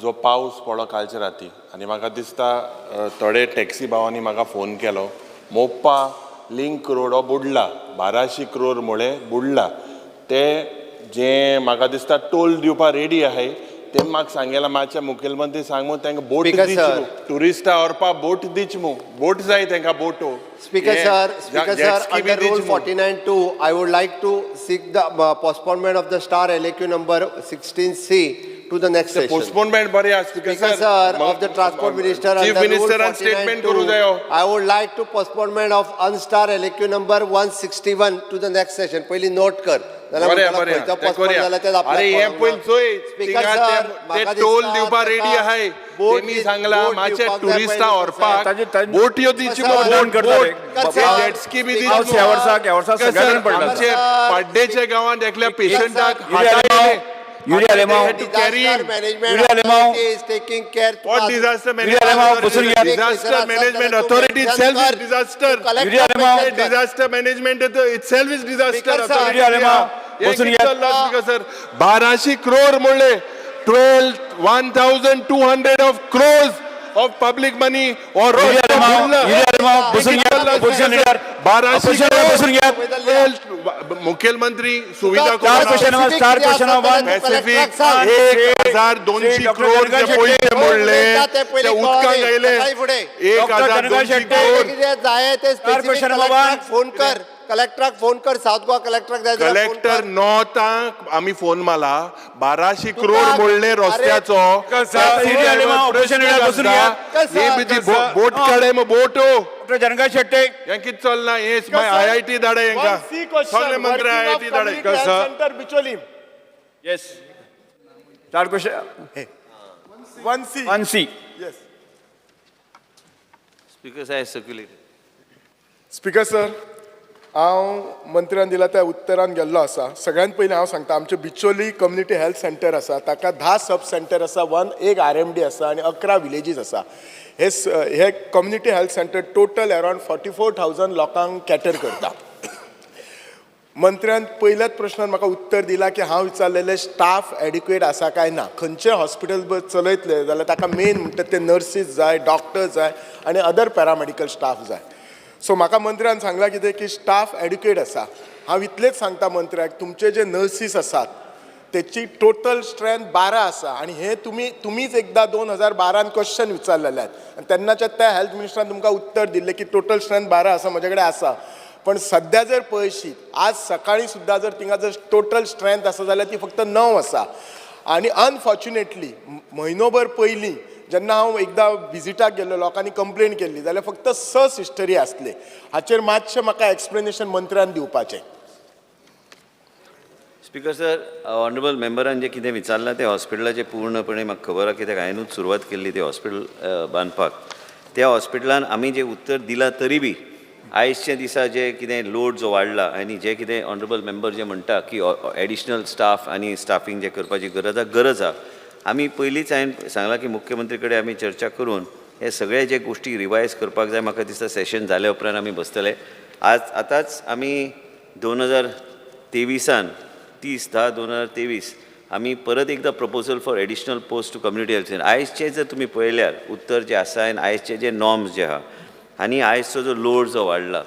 जो पावस पडलो कालचे राती आनी म्हाका दिसता थोडे टॅक्सी भावांनी म्हाका फोन केलो मोप्पा लिंक रोड हो बुडला 1200 करोड मुळे बुडला ते जे म्हाका दिसता टोल दिवपा रेडी आहाय ते म्हाका सांगेला मातशें मुखेलमंत्री सांगू तांकां बोट दीच टुरिस्टा व्हरपा बोट दीच मू बोट जाय तांकां बोटो Speaker sir, under Rule 49(2), I would like to seek the postponement of the star LAQ number 16C to the next session. Postponement बरे आहा Speaker sir, of the Transport Minister Chief under Minister Rule and statement करू जायो. 49(2), I would like to postponement of unstar LAQ number 161 to the next session. पहिली note कर. अरे हे पयली चोय ते टोल दिवपा रेडी आहाय तेमी सांगला मातशे टुरिस्टा व्हरपाक बोटयो दिवची जेट स्की बी दिवची आमचे पाड्डेच्या गांवांत एकल्या पेशंटाक Yuria Lemao is taking care. What disaster management? Disaster management authority itself is disaster. Disaster management itself is disaster. Sir, 1200 crore मुळे 1,200 of crores of public money or मुख्यमंत्री सुविधा पॅसिफिक 1,200 करोड पयशे मोडले उदकां गेले 1,200 करोड फोन कर कलेक्टराक फोन कर साउथ गोवा कलेक्टर नॉर्थाक आम्ही फोन मारला 1200 करोड मोडले रस्त्याचो बोट काडे मग बोटो जनगा शेट्टे कित चलना हे IIT धाडे सगळे मंत्री IIT धाडे centre Bicholim yes third question 1C yes Speaker sir circulated speaker sir हांव मंत्र्यान दिला त्या उत्तरान गेल्लो आसा सगळ्यांत पयलीं हांव सांगता आमचे बिचोली कम्युनिटी हेल्थ सेंटर आसा ताका 10 सब सेंटर आसा एक RMD आसा आनी 11 विलेजीस आसा हे community health centre total around 44,000 लोकांक कॅटर करता मंत्र्यान पयल्याच प्रश्नान म्हाका उत्तर दिला की हांव विचारलेले स्टाफ एडिक्वेट आसा काय ना खंयचे हॉस्पिटल चलयतले जाल्यार ताका मेन म्हणटा ते नर्सीस जाय डॉक्टर्स जाय आनी अदर पॅरामेडिकल स्टाफ जाय सो म्हाका मंत्र्यान सांगला कितें की स्टाफ एड्युकेट आसा हांव इतलेंच सांगता मंत्र्याक तुमचे जे नर्सीस आसात तेची टोटल स्ट्रेंथ 12 आसा आनी हे तुमीच एकदा 2012 क्वेश्चन विचारलेले आनी तेन्नाच्या त्या हेल्थ मिनिस्टरान तुमकां उत्तर दिल्लें की टोटल स्ट्रेंथ 12 आसा म्हजे कडेन आसा पण सध्या जर पळयशीत आज सकाळीं सुद्दां जर थिंगा जर टोटल स्ट्रेंथ आसा जाल्यार ती फक्त 9 आसा आनी अनफॉर्च्युनेटली म्हयनोभर पयलीं जेन्ना हांव एकदा विजिटाक गेल्लो लोकांनी कंप्लेन केल्ली जाल्यार फक्त 6 सिस्टरी आसले हाचेर मातशें म्हाका एक्सप्लेनेशन मंत्र्यान दिवपाचें स्पीकर सर ऑनरेबल मेंबरान जे कितें विचारलां ते हॉस्पिटलाचे पूर्णपणे म्हाका खबर आहा कित्याक हांवेनूच सुरवात केल्ली ते हॉस्पिटल बांदपाक त्या हॉस्पिटलान आमी जे उत्तर दिलां तरी बी आयजच्या दिसा जे कितें लोड जो वाडला आनी जे कितें ऑनरेबल मेंबर जे म्हणटा की एडिशनल स्टाफ आनी स्टाफींग जे करपाची गरज आहा आमी पयलींच हांवें सांगलां की मुख्यमंत्री कडेन आमी चर्चा करून हे सगळे जे गोष्टी रिवायज करपाक जाय म्हाका दिसता सेशन जाले उपरांत आमी बसतले आतांच आमी 2023 30/10/2023 आमी परत एकदा proposal for additional post to community health centre आयजचे जर तुमी पळयल्यार उत्तर जे आसा आनी आयजचे जे नॉर्म्स जे आहा आनी आयजचो जो लोड जो वाडला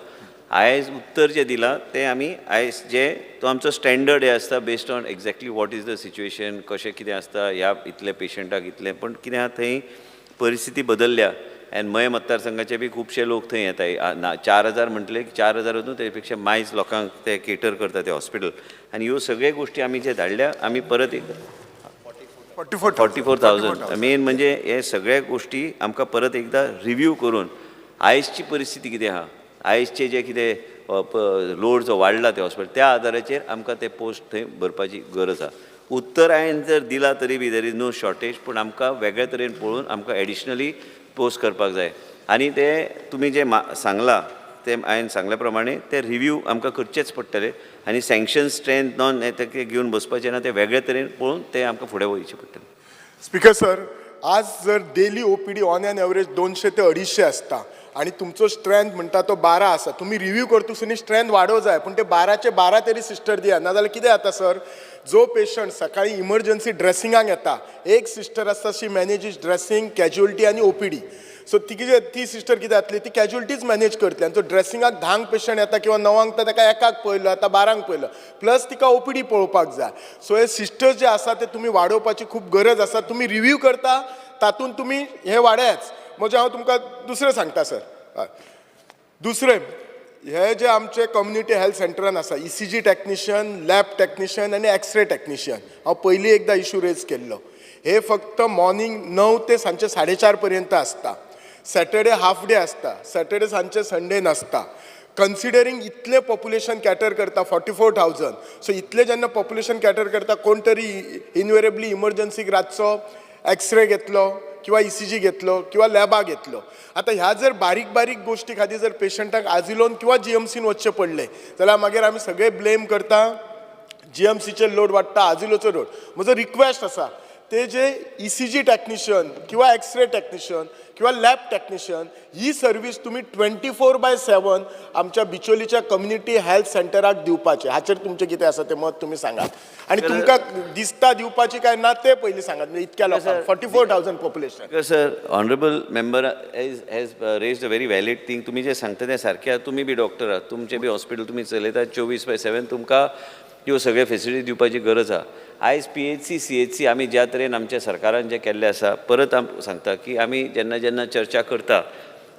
आयज उत्तर जे दिलां ते आमी आयज जे तो आमचो स्टँडर्ड हे आसता based on exactly what is the situation कशें कितें आसता ह्या इतले पेशंटाक इतलें पण कितें आहा थंय परिस्थिती बदलल्या आनी मय मतदारसंघाचे बी खुबशे लोक थंय येताय 4,000 म्हटले 4,000 वचून तेचे पेक्षा मायज लोकांक ते केटर करता ते हॉस्पिटल आनी ह्यो सगळे गोश्टी आमी जे धाडल्या आमी परत एकदा 44,000 मेन म्हणजे हे सगळे गोश्टी आमकां परत एकदा रिव्यू करून आयजची परिस्थिती कितें आहा आयजचे जे कितें लोड जो वाडला ते हॉस्पिटल त्या आदाराचेर आमकां ते पोस्ट थंय भरपाची गरज आहा उत्तर हांवें जर दिला तरी बी देर इज नो शॉर्टेज पूण आमकां वेगळे तरेन पळोवन आमकां एडिशनली पोस्ट करपाक जाय आनी ते तुमी जे सांगलां ते हांवें सांगल्या प्रमाणे ते रिव्यू आमकां करचेच पडटले आनी सँक्शन स्ट्रेंथ नॉन ते घेवन बसपाचें ना ते वेगळे तरेन पळोवन ते आमकां फुडें वयचें पडटलें स्पीकर सर आज जर daily OPD on an average 200 ते 250 आसता आणि तुमचो स्ट्रेंथ म्हणटा तो 12 आसा, तुम्ही रिव्ह्यू करतुसुनी स्ट्रेंथ वाडोवं जाय, पूण ते 12चे 12 तरी सिस्टर दिया, नाजाल्यार कितें जाता सर, जो पेशंट सकाळी इमर्जन्सी ड्रेसिंगाक येता, एक सिस्टर आसता शी मॅनेजीस ड्रेसिंग, कॅज्युअलिटी आनी ओपीडी. सो ती सिस्टर कितें जातली, ती कॅज्युअलिटीज मॅनेज करतली, आनी तो ड्रेसिंगाक 10 पेशंट येता किंवा 9 तर ताका एकाक पळयलो, आतां 12 पळयलो, प्लस तिका ओपीडी पळोवपाक जाय. सो हे सिस्टर्स जे आसा ते तुमी वाडोवपाची खूब गरज आसा. तुमी रिव्ह्यू करता तातूंत तुमी हे वाडयाच. म्हणजे हांव तुमकां दुसरें सांगता सर, दुसरें हे जे आमचे कम्युनिटी हेल्थ सेंटरान आसा, ECG टॅक्निशियन, लॅब टॅक्निशियन आनी एक्सरे टॅक्निशियन, हांव पयलीं एकदां इशू रेज केल्लो. हे फक्त मॉर्निंग 9 ते सांजचे 4:30 पर्यंत आसता. सॅटर्डे हाफ डे आसता, सॅटर्डे सांजचे संडे नासता. कन्सिडरींग इतले पॉप्युलेशन कॅटर करता 44,000, सो इतले जेन्ना पॉप्युलेशन कॅटर करता, कोण तरी इनवेरेबली इमर्जन्सीक रातचो एक्सरे घेतलो किंवा ECG घेतलो किंवा लॅबाक घेतलो. आतां ह्या जर बारीक बारीक गोश्टी खातीर जर पेशंटाक आजिलोन किंवा GMCन वचचें पडलें जाल्यार मागीर आमी सगळे ब्लेम करता, GMCचेर लोड वाडटा, आजिलोचो लोड. म्हजो रिक्वेस्ट आसा, ते जे ECG टॅक्निशियन किंवा एक्सरे टॅक्निशियन किंवा लॅब टॅक्निशियन ही सर्वीस तुम्ही 24/7 आमच्या बिचोलीच्या कम्युनिटी हेल्थ सेंटराक दिवपाचे. हाचेर तुमचें कितें आसा तें मत तुमी सांगात. आणि तुमकां दिसता दिवपाची काय ना ते पयलीं सांगात. म्हणजे इतक्या लोकांक 44,000 population. Sir, honourable member has raised a very valid thing. तुम्ही जे सांगता तें सारकें आहा. तुमी बी डॉक्टर आहात, तुमचें बी हॉस्पिटल तुमी चलयतात 24/7. तुमकां ह्यो सगळे फेसिलिटी दिवपाची गरज आहा. आयज PHC CHC आमी ज्या तरेन आमच्या सरकारान जे केल्लें आसा, परत सांगता की आमी जेन्ना जेन्ना चर्चा करता,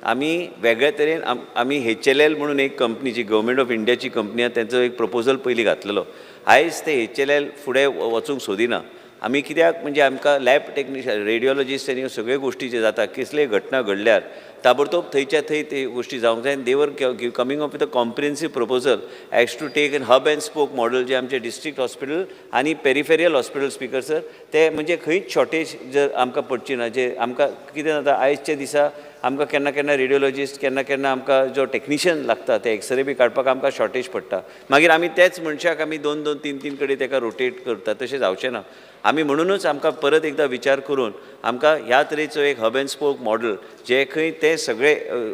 आमी वेगळ्या तरेन आमी HLL म्हणून एक कंपनीची, गव्हर्मेंट ऑफ इंडियाची कंपनी आहा, तेंचो एक प्रपोजल पयलीं घातलेलो. आयज ते HLL फुडें वचूंक सोदिना. आमी कित्याक, म्हणजे आमकां लॅब टॅक्निशियन, रेडिओलॉजिस्ट आनी ह्यो सगळ्यो गोश्टी जे जाता, कसलेय घटना घडल्यार ताबडतोब थंयच्या थंय ते गोश्टी जावंक जाय. They were coming up with a comprehensive proposal as to take an hub and spoke model, जे आमचे डिस्ट्रिक्ट हॉस्पिटल आनी पेरिफेरियल हॉस्पिटल स्पीकर सर, ते म्हणजे खंयच शॉर्टेज जर आमकां पडची ना. जे आमकां कितें जाता, आयजच्या दिसा आमकां केन्ना केन्ना रेडिओलॉजिस्ट, केन्ना केन्ना आमकां जो टॅक्निशियन लागता ते एक्सरे बी काडपाक आमकां शॉर्टेज पडटा. मागीर आमी तेच मनशाक आमी 2-2, 3-3 कडेन ताका रोटेट करता. तशें जावचें ना. आमी म्हणूनच आमकां परत एकदां विचार करून आमकां ह्या तरेचो एक हब एंड स्पोक मॉडल, जे खंय ते सगळे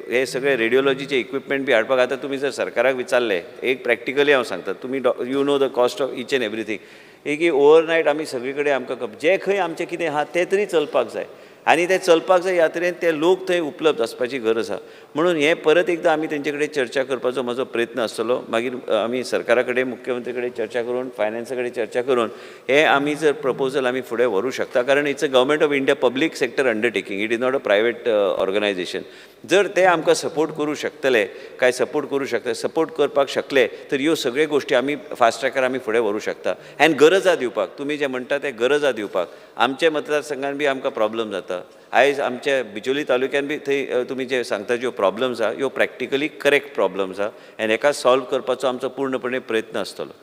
हे सगळे रेडिओलॉजीचे इक्विपमेंट बी हाडपाक. आतां तुमी जर सरकाराक विचारले, एक प्रॅक्टिकली हांव सांगता, तुमी you know the cost of each end everything. एक ओवरनायट आमी सगळे कडेन आमकां जे खंय आमचें कितें आहा तें तरी चलपाक जाय. आनी ते चलपाक जाय ह्या तरेन ते लोक थंय उपलब्ध आसपाची गरज आहा. म्हणून हें परत एकदां आमी तेंचे कडेन चर्चा करपाचो म्हजो प्रयत्न आसतलो. मागीर आमी सरकारा कडेन, मुख्यमंत्री कडेन चर्चा करून, फायनान्सा कडेन चर्चा करून हे आमी जर प्रपोजल आमी फुडें व्हरूंक शकता. कारण it's a government of India public sector undertaking, it is not a private organisation. जर ते आमकां सपोर्ट करूं शकतले, काय सपोर्ट करूं शकता, सपोर्ट करपाक शकले तर ह्यो सगळ्यो गोश्टी आमी फास्ट ट्रॅकार आमी फुडें व्हरूंक शकता. आनी गरजा दिवपाक, तुमी जे म्हणटा ते गरजा दिवपाक, आमच्या मतदारसंघान बी आमकां प्रॉब्लम जाता. आयज आमच्या बिचोली तालुक्यान बी थंय तुमी जे सांगता ज्यो प्रॉब्लम्स आहा, ह्यो प्रॅक्टिकली करेक्ट प्रॉब्लम्स आहा. आनी हेका सॉल्व करपाचो आमचो पूर्णपणे प्रयत्न आसतलो.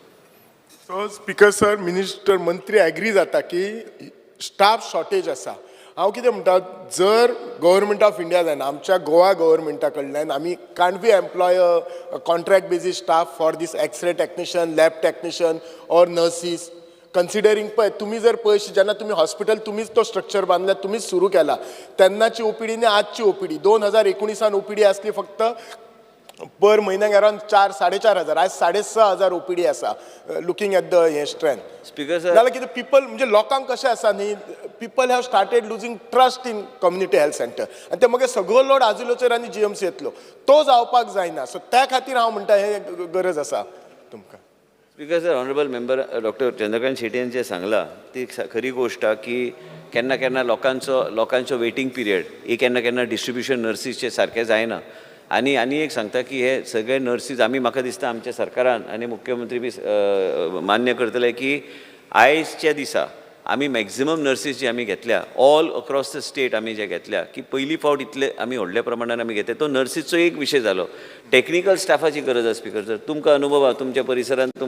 सो स्पीकर सर, मिनिस्टर मंत्री एग्री जाता की स्टाफ शॉर्टेज आसा. हांव कितें म्हणटा, जर गव्हर्मेंट ऑफ इंडिया जायना, आमच्या गोवा गव्हर्मेंटा कडल्यान आमी can't be employ contract basis staff for this x-ray technician, lab technician or nurses. Considering पळय, तुम्ही जर पयशे जेन्ना तुमी हॉस्पिटल तुमीच तो स्ट्रक्चर बांदला, तुमीच सुरू केला, तेन्नाची OPD आनी आजची OPD 2019 OPD आसली फक्त पर म्हयन्याक अरावंड 4-4.5 आज 6,500 OPD आसा. लुकींग एट द हे स्ट्रेंथ. स्पीकर सर, जाल्यार कितें पीपल, म्हणजे लोकांक कशें आसा न्ही, people have started losing trust in community health centre. आनी ते मागीर सगळो लोड आजिलोचेर आनी GMC येतलो. तो जावपाक जायना. सो त्या खातीर हांव म्हणटा हे गरज आसा तुमकां. Speaker sir, honourable member doctor Chandrakant Shetty यांनी जे सांगला ती खरी गोष्ट आहे की केन्ना केन्ना लोकांचो वेटिंग पिरियड ही केन्ना केन्ना डिस्ट्रिब्युशन नर्सीसचे सारकें जायना. आनी एक सांगता की हे सगळे नर्सीस आमी, म्हाका दिसता आमच्या सरकारान आनी मुख्यमंत्री बी मान्य करतले की आयजच्या दिसा आमी मॅक्झिमम नर्सीस जे आमी घेतल्या ऑल अक्रॉस द स्टेट आमी जे घेतल्या की पयली फावट इतले आमी व्हडल्या प्रमाणान आमी घेतले. तो नर्सीसचो एक विशय जालो. टॅक्निकल स्टाफाची गरज आसा स्पीकर सर. तुमकां अनुभव आहा तुमच्या परिसरांत,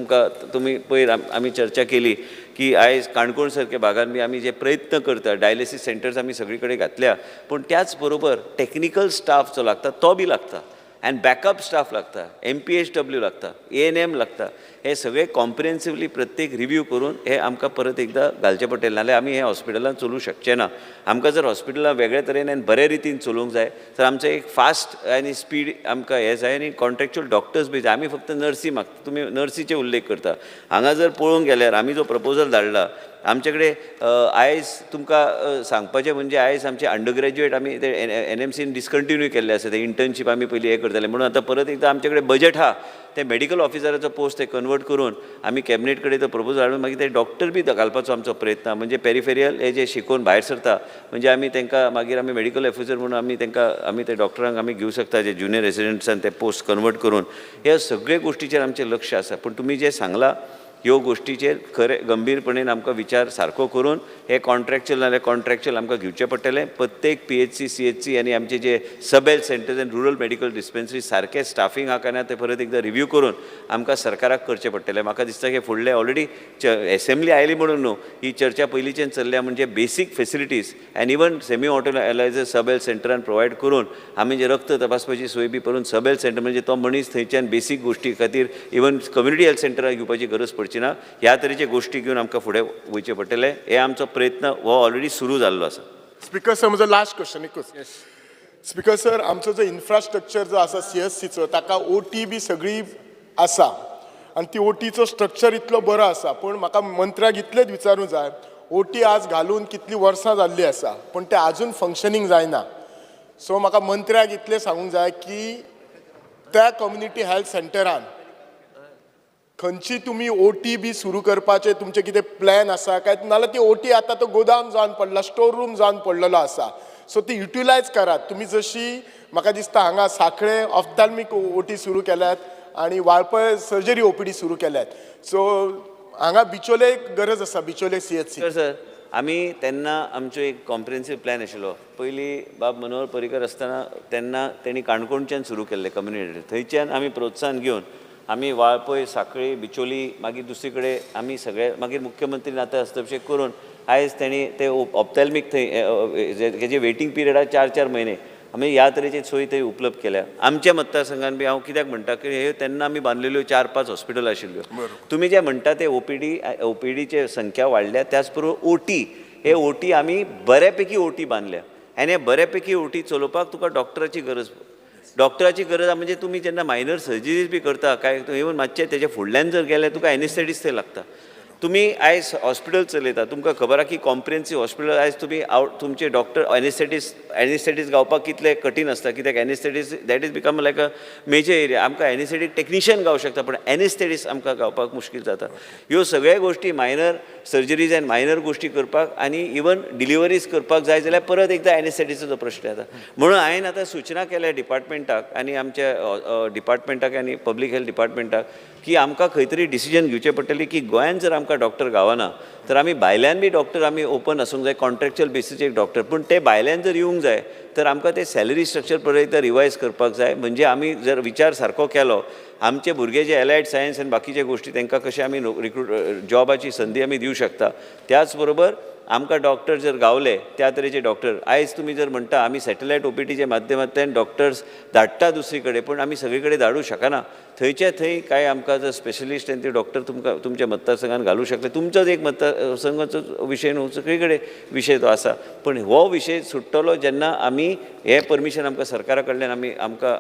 तुमी पयर आमी चर्चा केली की आयज काणकोण सारक्या भागान बी आमी जे प्रयत्न करता, डायलिसीस सेंटर्स आमी सगळी कडेन घातल्या, पूण त्याच बरोबर टॅक्निकल स्टाफ जो लागता तो बी लागता. आनी बॅकअप स्टाफ लागता, MPHW लागता, ANM लागता, हे सगळे कॉम्प्रिहेन्सिवली प्रत्येक रिव्यू करून हे आमकां परत एकदां घालचें पडटलें, नाल्यार आमी हे हॉस्पिटलांत चलूंक शकचे ना. आमकां जर हॉस्पिटलां वेगळे तरेन आनी बरे रितीन चलोवंक जाय तर आमचो एक फास्ट आनी स्पीड आमकां हें जाय आनी कॉन्ट्रॅक्च्युअल डॉक्टर्स बी जाय. आमी फक्त नर्सी मागता, तुमी नर्सीचे उल्लेख करता. हांगा जर पळोवंक गेल्यार आमी जो प्रपोजल धाडला आमचे कडेन आयज तुमकां सांगपाचें म्हणजे आयज आमचे अंडर ग्रॅज्युएट आमी ते NMCन डिस्कंटिन्यू केल्ले आसा, ते इंटर्नशीप आमी पयलीं हें करताले म्हणून आतां परत एकदां आमचे कडेन बजेट आहा ते मेडिकल ऑफिसराचो पोस्ट ते कन्वर्ट करून आमी कॅबिनेट कडेन तो प्रपोजल हाडून मागीर ते डॉक्टर बी घालपाचो आमचो प्रयत्न. म्हणजे पेरिफेरियल हे जे शिकून भायर सरता म्हणजे आमी तांकां मागीर आमी मेडिकल ऑफिसर म्हणून आमी तांकां आमी ते डॉक्टरांक आमी घेवंक शकता जे ज्युनियर रेसिडेंट्सान ते पोस्ट कन्वर्ट करून. ह्या सगळे गोश्टीचेर आमचें लक्ष आसा. पूण तुमी जे सांगला ह्यो गोश्टीचेर खरें गंभीरपणेन आमकां विचार सारको करून हे कॉन्ट्रॅक्च्युअल नाल्यार कॉन्ट्रॅक्च्युअल आमकां घेवचें पडटलें. प्रत्येक PHC, CHC आनी आमचे जे सब हेल्थ सेंटर्स आनी रुरल मेडिकल डिस्पेन्सरी सारकें स्टाफींग आहा काय ना ते परत एकदां रिव्यू करून आमकां सरकाराक करचें पडटलें. म्हाका दिसता की फुडले ऑलरेडी एसेंब्ली आयली म्हणून न्हू, ही चर्चा पयलींच्यान चल्ल्या. म्हणजे बेसीक फेसिलिटीज एंड इवन सेमी ऑटोलायझर सब हेल्थ सेंटरान प्रोवायड करून आमी जे रक्त तपासपाची सोय बी करून सब हेल्थ सेंटर म्हणजे तो मनीस थंयच्यान बेसीक गोश्टी खातीर इवन कम्युनिटी हेल्थ सेंटराक घेवपाची गरज पडची ना. ह्या तरेचे गोश्टी घेवन आमकां फुडें वयचें पडटलें. हे आमचो प्रयत्न हो ऑलरेडी सुरू जाल्लो आसा. स्पीकर सर, म्हजो लास्ट क्वेश्चन एकूच. स्पीकर सर, आमचो जो इन्फ्रास्ट्रक्चर जो आसा CHCचो ताका OT बी सगळी आसा आनी ती OTचो स्ट्रक्चर इतलो बरो आसा. पूण म्हाका मंत्र्याक इतलेंच विचारूंक जाय, OT आज घालून कितलीं वर्सां जाल्लीं आसा पूण ते आजून फंक्शनींग जायना. सो म्हाका मंत्र्याक इतलें सांगूंक जाय की त्या कम्युनिटी हेल्थ सेंटरान खंयची तुमी OT बी सुरू करपाचे तुमचे कितें प्लॅन आसा काय, नाल्यार ती OT आतां तो गोदाम जावन पडला, स्टोर रूम जावन पडलेलो आसा. सो ती युटिलायज करात. तुमी जशी म्हाका दिसता हांगा सांखळे ऑफ्थॅल्मिक OT सुरू केल्यात आनी वाळपय सर्जरी OPD सुरू केल्यात. सो हांगा बिचोले गरज आसा, बिचोले CHC. सर आमी तेन्ना आमचो एक कॉम्प्रिहेन्सीव प्लॅन आशिल्लो. पयलीं बाब मनोहर पर्रीकर आसतना तेन्ना तेणी काणकोणच्यान सुरू केल्ले कम्युनिटी. थंयच्यान आमी प्रोत्साहन घेवन आमी वाळपय, सांखळी, बिचोली मागीर दुसरे कडेन आमी सगळे मागीर मुख्यमंत्रीन आतां हस्तक्षेप करून आयज तेणी ते ऑप्थॅल्मिक थंय हेजे वेटींग पिरियड 4-4 म्हयने आमी ह्या तरेची सोय थंय उपलब्ध केल्या. आमच्या मतदारसंघान बी हांव कित्याक म्हणटा की हे तेन्ना आमी बांदलेल्यो 4-5 हॉस्पिटल आशिल्ल्यो. तुमी जे म्हणटा ते OPDचे संख्या वाडल्या, त्याच बरोबर OT हे OT आमी बऱ्यापैकी OT बांदल्या आनी हे बऱ्यापैकी OT चलोवपाक तुका डॉक्टराची गरज म्हणजे तुम्ही जेन्ना मायनर सर्जरीज बी करता काय इवन मातशें तेजे फुडल्यान जर गेले तुका एनेस्थेटिस्ट थंय लागता. तुम्ही आयज हॉस्पिटल चलयता, तुमकां खबर आहा की कॉम्प्रिहेन्सीव हॉस्पिटल आयज तुमी तुमचे डॉक्टर एनेस्थेटिस्ट गावपाक कितले कठीण आसता. कित्याक anaesthetist that is become like a major area. आमकां एनेस्थेटीक टेक्निशियन गावंक शकता पूण एनेस्थेटिस्ट आमकां गावपाक मुश्कील जाता. ह्यो सगळ्या गोश्टी मायनर सर्जरीज आनी मायनर गोश्टी करपाक आनी इवन डिलिव्हरीज करपाक जाय जाल्यार परत एकदां एनेस्थेटिस्टाचो प्रश्न येता. म्हणून हांवें आतां सूचना केल्या डिपार्टमेंटाक आनी आमच्या डिपार्टमेंटाक आनी पब्लीक हेल्थ डिपार्टमेंटाक की आमकां खंय तरी डिसिजन घेवचें पडटलें की गोंयांत जर आमकां डॉक्टर गावना तर आमी भायल्यान बी डॉक्टर आमी ओपन आसूंक जाय, कॉन्ट्रॅक्च्युअल बेसिसचेर डॉक्टर. पूण ते भायल्यान जर येवंक जाय तर आमकां ते सॅलरी स्ट्रक्चर परत एकदां रिवायज करपाक जाय. म्हणजे आमी जर विचार सारको केलो आमचे भुरगे जे एलायड सायन्स आनी बाकीचे गोश्टी तांकां कशे आमी जॉबाची संदी आमी दिवंक शकता. त्याच बरोबर आमकां डॉक्टर जर गावले त्या तरेचे डॉक्टर आयज तुमी जर म्हणटा आमी सॅटेलायट OPDचे माध्यमांतल्यान डॉक्टर्स धाडटा दुसरे कडेन पूण आमी सगळे कडेन धाडूं शकना. थंयचे थंय कांय आमकां जर स्पेशलिस्ट आनी ते डॉक्टर तुमकां तुमच्या मतदारसंघान घालूंक शकले. तुमचोच एक मतदारसंघाचो विशय न्हू, सगळे कडेन विशय तो आसा. पण हो विशय सुट्टलो जेन्ना आमी हे परमिशन आमकां सरकारा कडल्यान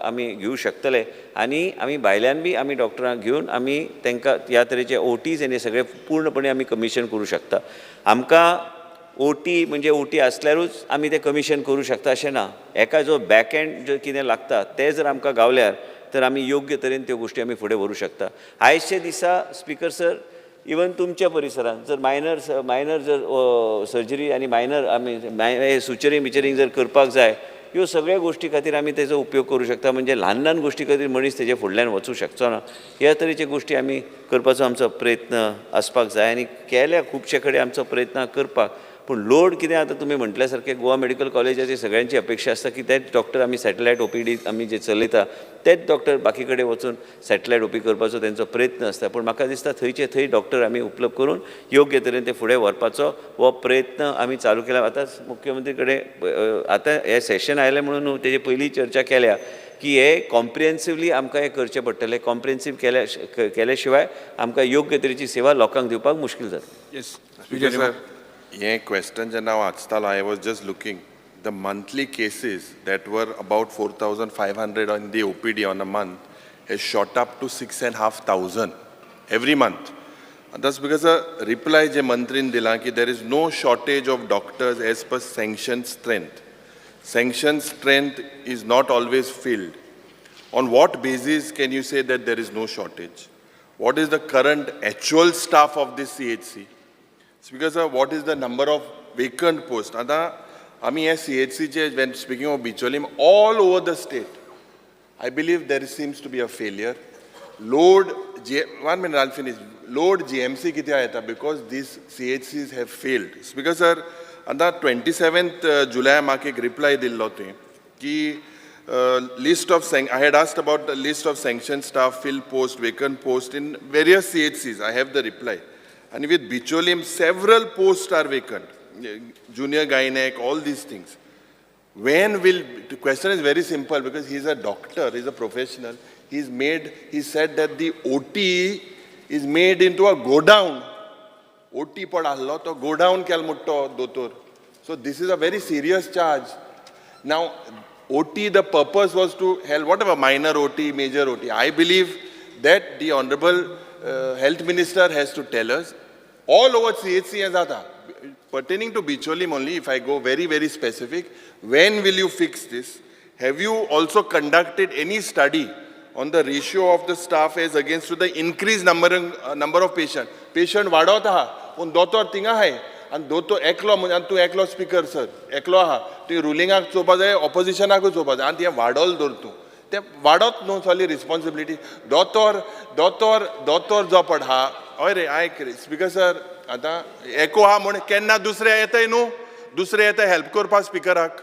आमी घेवंक शकतले आनी आमी भायल्यान बी आमी डॉक्टरांक घेवन आमी तांकां ह्या तरेचे OTs आनी सगळे पूर्णपणे आमी कमिशन करूं शकता. आमकां OT म्हणजे OT आसल्यारूच आमी ते कमिशन करूं शकता अशें ना. एका जो बॅक एंड जर कितें लागता ते जर आमकां गावल्यार तर आमी योग्य तरेन त्यो गोश्टी आमी फुडें व्हरूंक शकता. आयजचे दिसा स्पीकर सर इवन तुमच्या परिसरांत जर मायनर जर सर्जरी आनी मायनर आमी सुचरींग बिचरींग जर करपाक जाय ह्यो सगळ्या गोश्टी खातीर आमी तेजो उपयोग करूं शकता. म्हणजे ल्हान ल्हान गोश्टी खातीर मनीस तेजे फुडल्यान वचूंक शकचो ना. ह्या तरेचे गोश्टी आमी करपाचो आमचो प्रयत्न आसपाक जाय आनी केल्या खुबशे कडेन आमचो प्रयत्न करपाक. पूण लोड कितें आतां तुमी म्हटल्या सारकें गोवा मेडिकल कॉलेजाची सगळ्यांची अपेक्षा आसता की तेच डॉक्टर आमी सॅटेलायट OPD आमी जे चलयता तेच डॉक्टर बाकी कडेन वचून सॅटेलायट OP करपाचो तेंचो प्रयत्न आसता. पूण म्हाका दिसता थंयचे थंय डॉक्टर आमी उपलब्ध करून योग्य तरेन ते फुडें व्हरपाचो हो प्रयत्न आमी चालू केला. आतांच मुख्यमंत्री कडेन आतां हें सेशन आयलें म्हणून तेजे पयलीं चर्चा केल्या की हे कॉम्प्रिहेन्सिवली आमकां हें करचें पडटलें. कॉम्प्रिहेन्सीव केल्या शिवाय आमकां योग्य तरेची सेवा लोकांक दिवपाक मुश्कील जाता. येस सर हे क्वेश्चन जेन्ना हांव वाचतालो I was just looking the monthly cases that were about 4,500 on the OPD on a month has shot up to 6,500 every month. That's because a reply जे मंत्रीन दिला की there is no shortage of doctors as per sanction strength. Sanction strength is not always filled. On what basis can you say that there is no shortage? What is the current actual staff of this CHC? It's because of what is the number of vacant posts. Ata, ami CHC, when speaking of Bicholim, all over the state, I believe there seems to be a failure. Load, 1 minute, I'll finish. Load GMC kiti aayata because these CHCs have failed. It's because, sir, आता 27th July म्हाका एक reply दिल्लो तुवें की list of I had asked about the list of sanctioned staff, fill post, vacant post in various CHCs. I have the reply. And with Bicholim, several posts are vacant. Junior gynec, all these things. When will, the question is very simple because he's a doctor, he's a professional. He said that the OT is made into a godown. OT पडालो तो godown केल मुट्टो दोतोर. So this is a very serious charge. Now OT, the purpose was to help whatever minor OT, major OT. I believe that the honorable health minister has to tell us all over CHC as आता pertaining to Bicholim only. If I go very very specific, when will you fix this? Have you also conducted any study on the ratio of the staff as against to the increased number of patients? Patient वाढवत आहा पूण दोतोर थिंगा आहाय आनी दोतोर एकलो म्हणजे तूं एकलो स्पीकर सर एकलो आहा तुवें रुलिंगाक चोवपा जाय ऑपोजिशनाकूय चोवपा जाय आनी तें वाडोल दवर तूं तें वाडोत न्हू सगळी रिस्पॉन्सिबिलिटी दोतोर जो पड हा हय रे आयक रे स्पीकर सर आतां एको आहा म्हण केन्ना दुसरे येताय न्हू दुसरे येताय हेल्प करपा स्पीकराक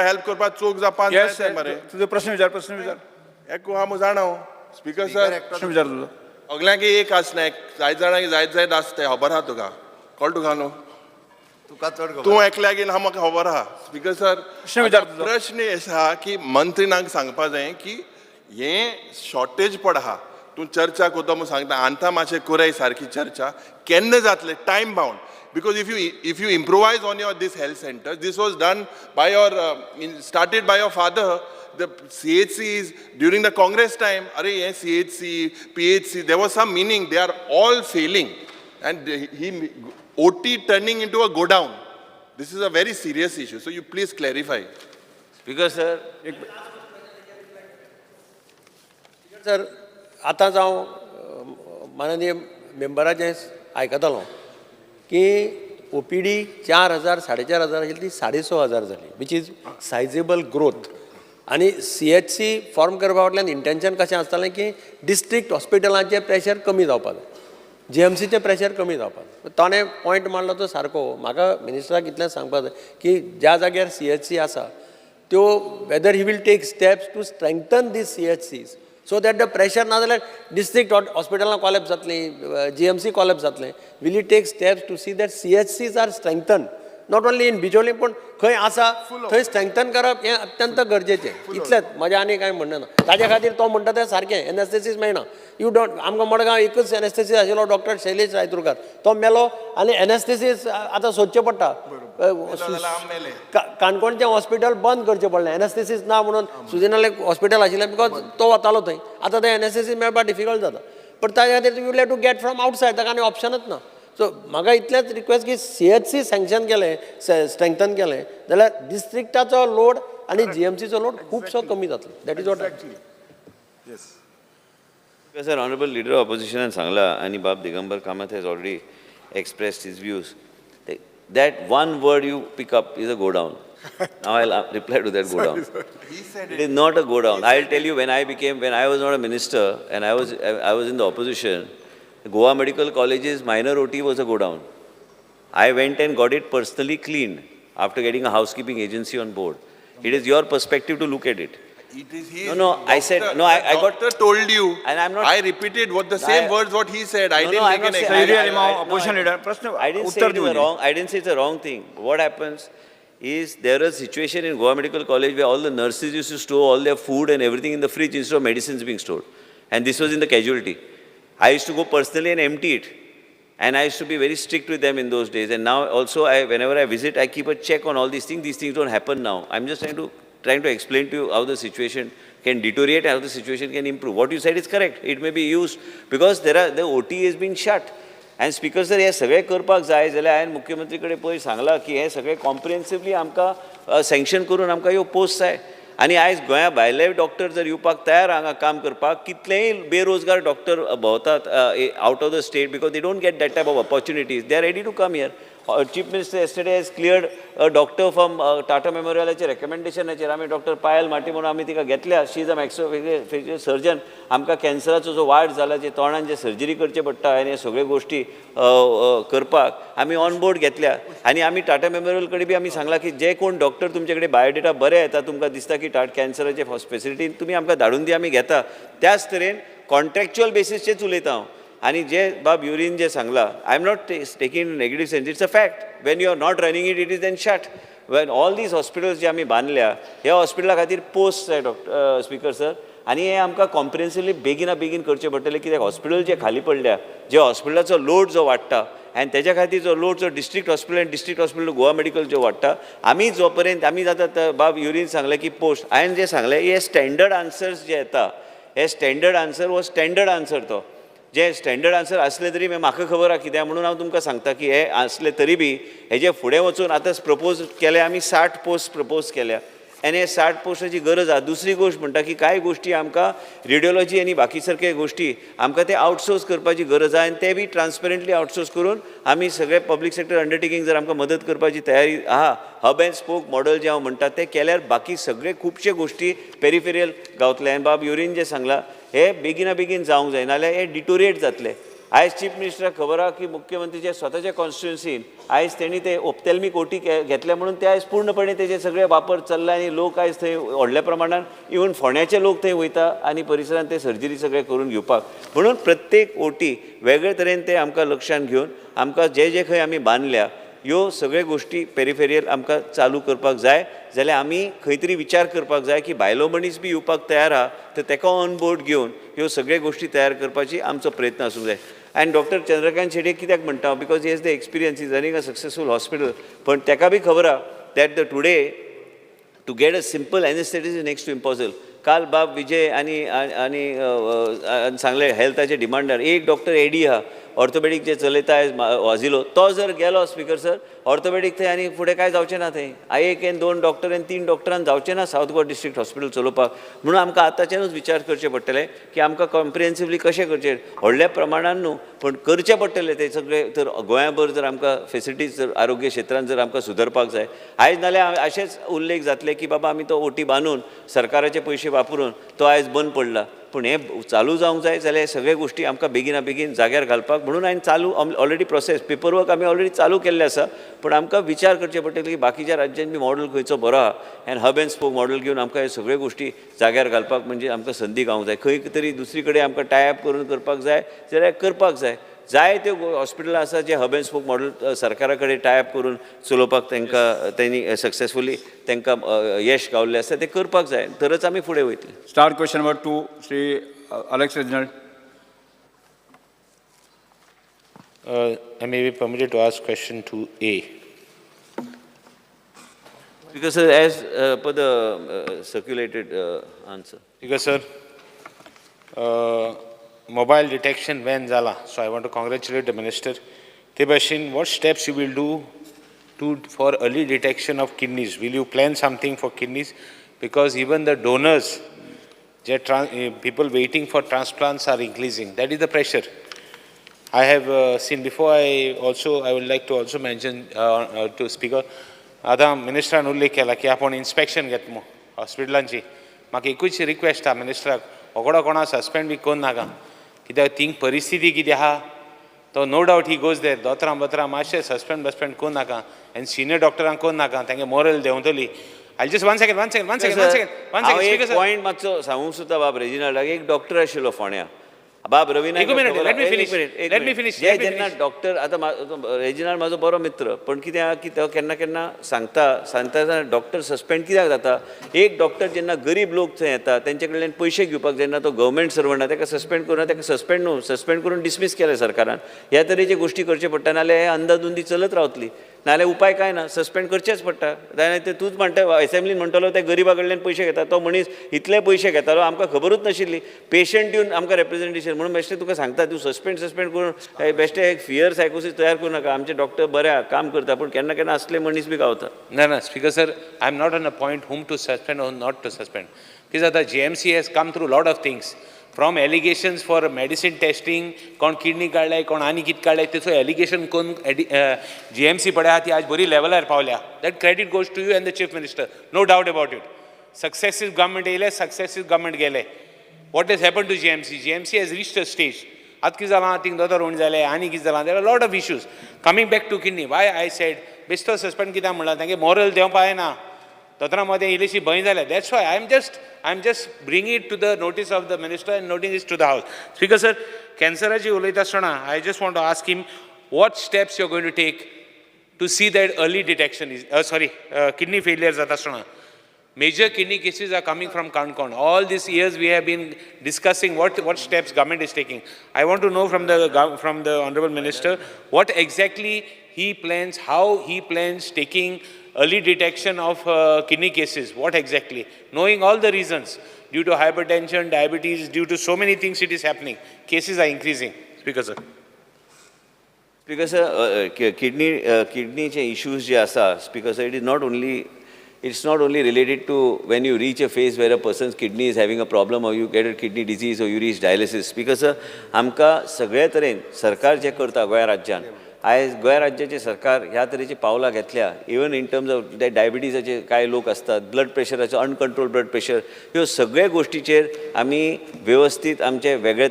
हेल्प करपाक चूक जावपा येस जाय मरे तुजो प्रश्न विचार एको आहा म्हूण जाणाव स्पीकर सर प्रश्न विचार तुजो सगळ्यांक एक आसना जायत जाणांक जायत आसता खबर आहा तुका कळ्ळें तुका न्हू तुका चड खबर. तूं एकल्याक येयन म्हाका खबर आहा स्पीकर सर प्रश्न विचार तुजो. प्रश्न आसा की मंत्रीनाक सांगपा जाय की हें शॉर्टेज पड आहा तूं चर्चा कोतो म्हूण सांगता आतां मातशें कोराय सारकी चर्चा केन्ना जातलें time bound because if you improvise on your this health center, this was done by your started by your father. The CHCs during the Congress time, CHC, PHC, there was some meaning. They are all failing, and OT turning into a go down. This is a very serious issue. So you please clarify. Because sir, sir आतां हांव माननीय मेंबराचें आयकतालो की OPD 4,000 4,500 आशिल्ली ती 6,500 जाली which is सायजेबल growth आनी CHC form करपा फाटल्यान इंटेंशन कशें आसतालें की डिस्ट्रिक्ट हॉस्पिटलांचें प्रेशर कमी जावपाक जाय GMCचें प्रेशर कमी जावपाक जाय ताणें पॉयंट मारलो तो सारको म्हाका मिनिस्टराक इतलें सांगपाक जाय की ज्या जाग्यार CHC आसा त्यो whether he will take steps to strengthen these CHCs so that the pressure ना जाल्यार डिस्ट्रिक्ट हॉस्पिटलां कॉलेप्स जातलीं GMC कॉलेप्स जातलें will you take steps to see that CHCs are strengthened not only in Bicholim पूण खंय आसा थंय स्ट्रेंथन करप हें अत्यंत गरजेचें इतलेंच म्हजें आनी कांय म्हणणें ना ताजे खातीर तो म्हणटा तें सारकें एनेस्थेसीस मेळना यू डोंट आमकां मडगांव एकच एनेस्थेसीस आशिल्लो डॉक्टर शैलेश रायतुरकार तो मेलो आनी एनेस्थेसीस आतां सोदचें पडटा काणकोणचें हॉस्पिटल बंद करचें पडलें एनेस्थेसीस ना म्हणून सुजिनाले हॉस्पिटल आशिल्लें बिकॉज तो वतालो थंय आतां तें एनेस्थेसीस मेळपाक डिफिकल्ट जाता पण ताजे खातीर you have to get from outside ताका आनी ऑप्शनच ना सो म्हाका इतलेंच रिक्वेस्ट की CHC सँक्शन केलें स्ट्रेंथन केलें जाल्यार डिस्ट्रिक्टाचो लोड आनी GMCचो लोड खुबसो कमी जातलो that is what Sir, Honorable Leader of Opposition सांगला आणि बाब Digambar Kamat has already expressed his views. That one word you pick up is a go down. Now I'll reply to that go down. It is not a go down. I'll tell you when I was not a minister and I was in the opposition, Goa Medical College's minor OT was a go down. I went and got it personally cleaned after getting a housekeeping agency on board. It is your perspective to look at it. It is his No, no, I said, no, I got, doctor told you, and I'm not- I repeated what the same words what he said. I No, didn't no, make I'm an not saying- example. सैयदी Ali माँ, no, opposition leader, प्रश्न I didn't say उत्तर it is देऊ a they. wrong. I didn't say it's a wrong thing. What happens is there is a situation in Goa Medical College where all the nurses used to store all their food and everything in the fridge instead of medicines being stored, and this was in the casualty. I used to go personally and empty it, and I used to be very strict with them in those days. And now also, whenever I visit, I keep a check on all these things. These things don't happen now. I'm just trying to explain to you how the situation can deteriorate and how the situation can improve. What you said is correct. It may be used because the OT has been shut. And speaker sir, हे सगळे करपाक जाय जाल्यार हांवें मुख्यमंत्री कडेन पयर सांगलां की हे सगळे कॉम्प्रिहेन्सिवली आमकां सँक्शन करून आमकां ह्यो पोस्ट जाय. आनी आयज गोंया भायले डॉक्टर जर येवपाक तयार हांगा काम करपाक, कितलेय बेरोजगार डॉक्टर भोंवतात out of the state because they don't get that type of opportunities. They are ready to come here. Chief Minister yesterday has cleared a doctor from Tata Memorialचे रेकमेंडेशनाचेर आमी डॉक्टर पायल माटी म्हणून आमी तिका घेतल्या. She is a maxillofacial surgeon. आमकां कॅन्सराचो जो वाड जाला जे तोंडान जे सर्जरी करचे पडटा आनी हे सगळ्यो गोश्टी करपाक आमी ऑन बोर्ड घेतल्या. आनी आमी टाटा मेमोरियल कडेन बी आमी सांगलां की जे कोण डॉक्टर तुमचे कडेन बायोडेटा बरे येता, तुमकां दिसता की कॅन्सराचे फॅसिलिटी तुमी आमकां धाडून दी, आमी घेता. त्याच तरेन कॉन्ट्रॅक्च्युअल बेसिसचेच उलयता हांव. आणि जे बाब युरीन जे सांगला, I am not taking in negative sense, it's a fact. When you are not running it, it is then shut. When all these hospitals जे आमी बांदल्या, ह्या हॉस्पिटला खातीर पोस्ट जाय डॉक्टर स्पिकर सर. आनी हे आमकां कॉम्प्रिहेन्सिवली बेगीन करचें पडटलें, कित्याक हॉस्पिटल जे खाली पडल्या, जे हॉस्पिटलाचो लोड जो वाडटा आनी तेच्या खातीर जो लोड जो डिस्ट्रिक्ट हॉस्पिटल गोवा मेडिकल जो वाडटा, आमी जो पर्यंत आमी जाता बाब युरीन सांगलें की पोस्ट, हांवें जे सांगलें हे स्टँडर्ड आन्सर्स जे येता, हे स्टँडर्ड आन्सर हो स्टँडर्ड आन्सर तो. जे स्टँडर्ड आन्सर असले तरी म्हाका खबर आहा कित्याक म्हणून हांव तुमकां सांगता की हे असले तरी बी हेजे फुडें वचून आतां प्रपोज केले आमी 60 पोस्ट प्रपोज केल्या आनी हे 60 पोस्टाची गरज आहा. दुसरी गोश्ट म्हणटा की कांय गोश्टी आमकां रेडिओलॉजी आनी बाकी सारके गोश्टी आमकां ते आउटसोर्स करपाची गरज आहा आनी ते बी ट्रान्सपरंटली आउटसोर्स करून आमी सगळे पब्लीक सेक्टर अंडरटेकिंग जर आमकां मदत करपाची तयारी आहा, हब एंड स्पोक मॉडल जे हांव म्हणटा ते केल्यार बाकी सगळे खुबशे गोश्टी पेरिफेरियल गावतले. आनी बाब युरीन जे सांगला हे बेगीन जावंक जाय, नाल्यार हे डिटोरिएट जातले. आयज चीफ मिनिस्टराक खबर आहा की मुख्यमंत्रीचे स्वताच्या कॉन्स्टिट्युन्सीन आयज तेणी ते ऑप्थॅल्मिक ओटी घेतले म्हणून ते आयज पूर्णपणे तेजे सगळे वापर चल्ला आनी लोक आयज थंय व्हडल्या प्रमाणान इवन फोंड्याचे लोक थंय वयता आनी परिसरांत ते सर्जरी सगळे करून घेवपाक. म्हणून प्रत्येक ओटी वेगळे तरेन ते आमकां लक्षांत घेवन आमकां जे खंय आमी बांदल्या ह्यो सगळ्यो गोश्टी पेरिफेरियल आमकां चालू करपाक जाय. जाल्यार आमी खंय तरी विचार करपाक जाय की भायलो मनीस बी येवपाक तयार आहा तर तेका ऑन बोर्ड घेवन ह्यो सगळ्यो गोश्टी तयार करपाची आमचो प्रयत्न आसूंक जाय. आनी डॉक्टर चंद्रकांत शेटे कित्याक म्हणटा, because he is the experience, is running a successful hospital. पण तेका बी खबर आहा that the today to get a simple anaesthetic is next to impossible. काल बाब विजय आनी सांगले हेल्थाचे डिमांडार एक डॉक्टर एडी आहा ऑर्थोपेडीक जे चलयता आयज वाजिलो, तो जर गेलो स्पिकर सर ऑर्थोपेडीक थंय आनी फुडें कांय जावचें ना. थंय एक एन 2 डॉक्टर आनी 3 डॉक्टरांक जावचें ना सावथ गोवा डिस्ट्रिक्ट हॉस्पिटल चलोवपाक. म्हणून आमकां आतांच्यानूच विचार करचे पडटले की आमकां कॉम्प्रिहेन्सिवली कशें करचें. व्हडल्या प्रमाणान न्हू पण करचें पडटलें ते सगळे. तर गोंयाभर जर आमकां फेसिलिटीज जर आरोग्य क्षेत्रांत जर आमकां सुदरपाक जाय, आयज नाल्यार अशेंच उल्लेख जातले की बाबा आमी तो ओटी बांदून सरकाराचे पयशे वापरून तो आयज बंद पडला. पूण हे चालू जावंक जाय जाल्यार सगळे गोश्टी आमकां बेगीन जाग्यार घालपाक म्हणून हांवें चालू ऑलरेडी प्रोसेस पेपरवर्क आमी ऑलरेडी चालू केल्लें आसा. पण आमकां विचार करचे पडटले की बाकीच्या राज्यांनी मॉडल खंयचो बरो आहा आनी हब एंड स्पोक मॉडल घेवन आमकां हे सगळ्यो गोश्टी जाग्यार घालपाक म्हणजे आमकां संदी गावंक जाय. खंय तरी दुसरी कडेन आमकां टायअप करून करपाक जाय जाल्यार करपाक जाय. जाय त्यो हॉस्पिटलां आसा जे हब एंड स्पोक मॉडल सरकारा कडेन टायअप करून चलोवपाक तेंनी सक्सेसफुली तांकां यश गावल्लें आसा ते करपाक जाय, तरच आमी फुडें वयतले. Star question number 2 Shri Alex Reginald. I may be permitted to ask question 2A. Because as per the circulated answer. Because sir, mobile detection van zala. So I want to congratulate the minister. Te bhashin, what steps you will do for early detection of kidneys? Will you plan something for kidneys? Because even the donors, people waiting for transplants are increasing. That is the pressure. I have seen before. I would like to also mention to speaker. आता मिनिस्टरान उल्लेख केला की आपण inspection घेत मो हॉस्पिटलांची. म्हाका एकूच request आहा मिनिस्टराक, वगडो कोणा सस्पेंड बी कोन्न नाका, कित्याक थिंग परिस्थिती कितें आहा तो no doubt he goes there दोतरां मातशें सस्पेंड कोन्न नाका आनी सिनियर डॉक्टरांक कोन्न नाका तांगे मॉरल देंवतली. I'll just one second. हांव Speaker एक sir. पॉयंट मातसो सांगूंक सोदता बाब रेजिनाल्डाक. एक डॉक्टर आशिल्लो फोण्या, बाब रवी नायक. एक minute, let me finish. जे जेन्ना डॉक्टर आतां रेजिनाल्ड म्हाजो बरो मित्र, पण कित्याक की तो केन्ना केन्ना सांगता डॉक्टर सस्पेंड कित्याक जाता. एक डॉक्टर जेन्ना गरीब लोक थंय येता तेंचे कडल्यान पयशे घेवपाक जेन्ना तो गव्हर्मेंट सर्वंट ताका सस्पेंड करून सस्पेंड करून डिसमीस केलें सरकारान. ह्या तरेचे गोश्टी करचे पडटा, नाल्यार हे अंदाधुंदी चलत रावतली. नाल्यार उपाय काय ना, सस्पेंड करचेच पडटा. ते तूंच म्हणटा असेंब्लीन म्हणटलो ते गरीबा कडल्यान पयशे घेता, तो मनीस इतले पयशे घेतालो आमकां खबरूच नाशिल्ली. पेशंट येवन आमकां रिप्रेझेंटेशन म्हणून बेश्टें तुका सांगता, तूं सस्पेंड करून बेश्टें एक फियर सायकोसीस तयार करूं नाका. आमचे डॉक्टर बरे काम करता, पूण केन्ना केन्ना असले मनीस बी गावता. No, Speaker sir, I'm not on a point whom to suspend or not to suspend. Because the GMC has come through a lot of things. From allegations for medicine testing, कोण किडनी काडलाय, कोण आनी कितें काडलाय, तेचो allegation कोण GMC पळय ती आज बरी लेवलार पावल्या. That credit goes to you and the Chief Minister. No doubt about it. Successive government येयले, successive government गेले. What has happened to GMC? GMC has reached a stage. आतां कितें जालां, थिंग दोतोर उण जाले, आनी कितें जालां, there are a lot of issues. Coming back to kidney, why I said, बेश्तो सस्पेंड कित्याक म्हणला, तांगे मॉरल देंवपा येना. दोतोरां मदें इल्लीशी भंय जाल्या. That's why I'm just bringing it to the notice of the minister and noting it to the house. Speaker sir, कॅन्सराची उलयता आसतना I just want to ask him what steps you're going to take to see that early detection is kidney failure जाता आसतना. Major kidney cases are coming from Kankon. All these years we have been discussing what steps government is taking. I want to know from the honorable minister what exactly he plans, how he plans taking early detection of kidney cases. What exactly? Knowing all the reasons due to hypertension, diabetes, due to so many things it is happening. Cases are increasing. Speaker sir. Speaker sir, kidneyचे issues जे आसा, Speaker sir, it's not only related to when you reach a phase where a person's kidney is having a problem or you get a kidney disease or you reach dialysis. Because आमकां सगळ्या तरेन सरकार जे करता गोंय राज्यान, आयज गोंय राज्याचे सरकार ह्या तरेची पावलां घेतल्या. इवन इन टर्म्स ऑफ ते डायबिटीजाचे कांय लोक असतात, ब्लड प्रेशराचो अनकंट्रोल ब्लड प्रेशर, ह्यो सगळे गोश्टीचेर आमी वेवस्थीत आमचे वेगळे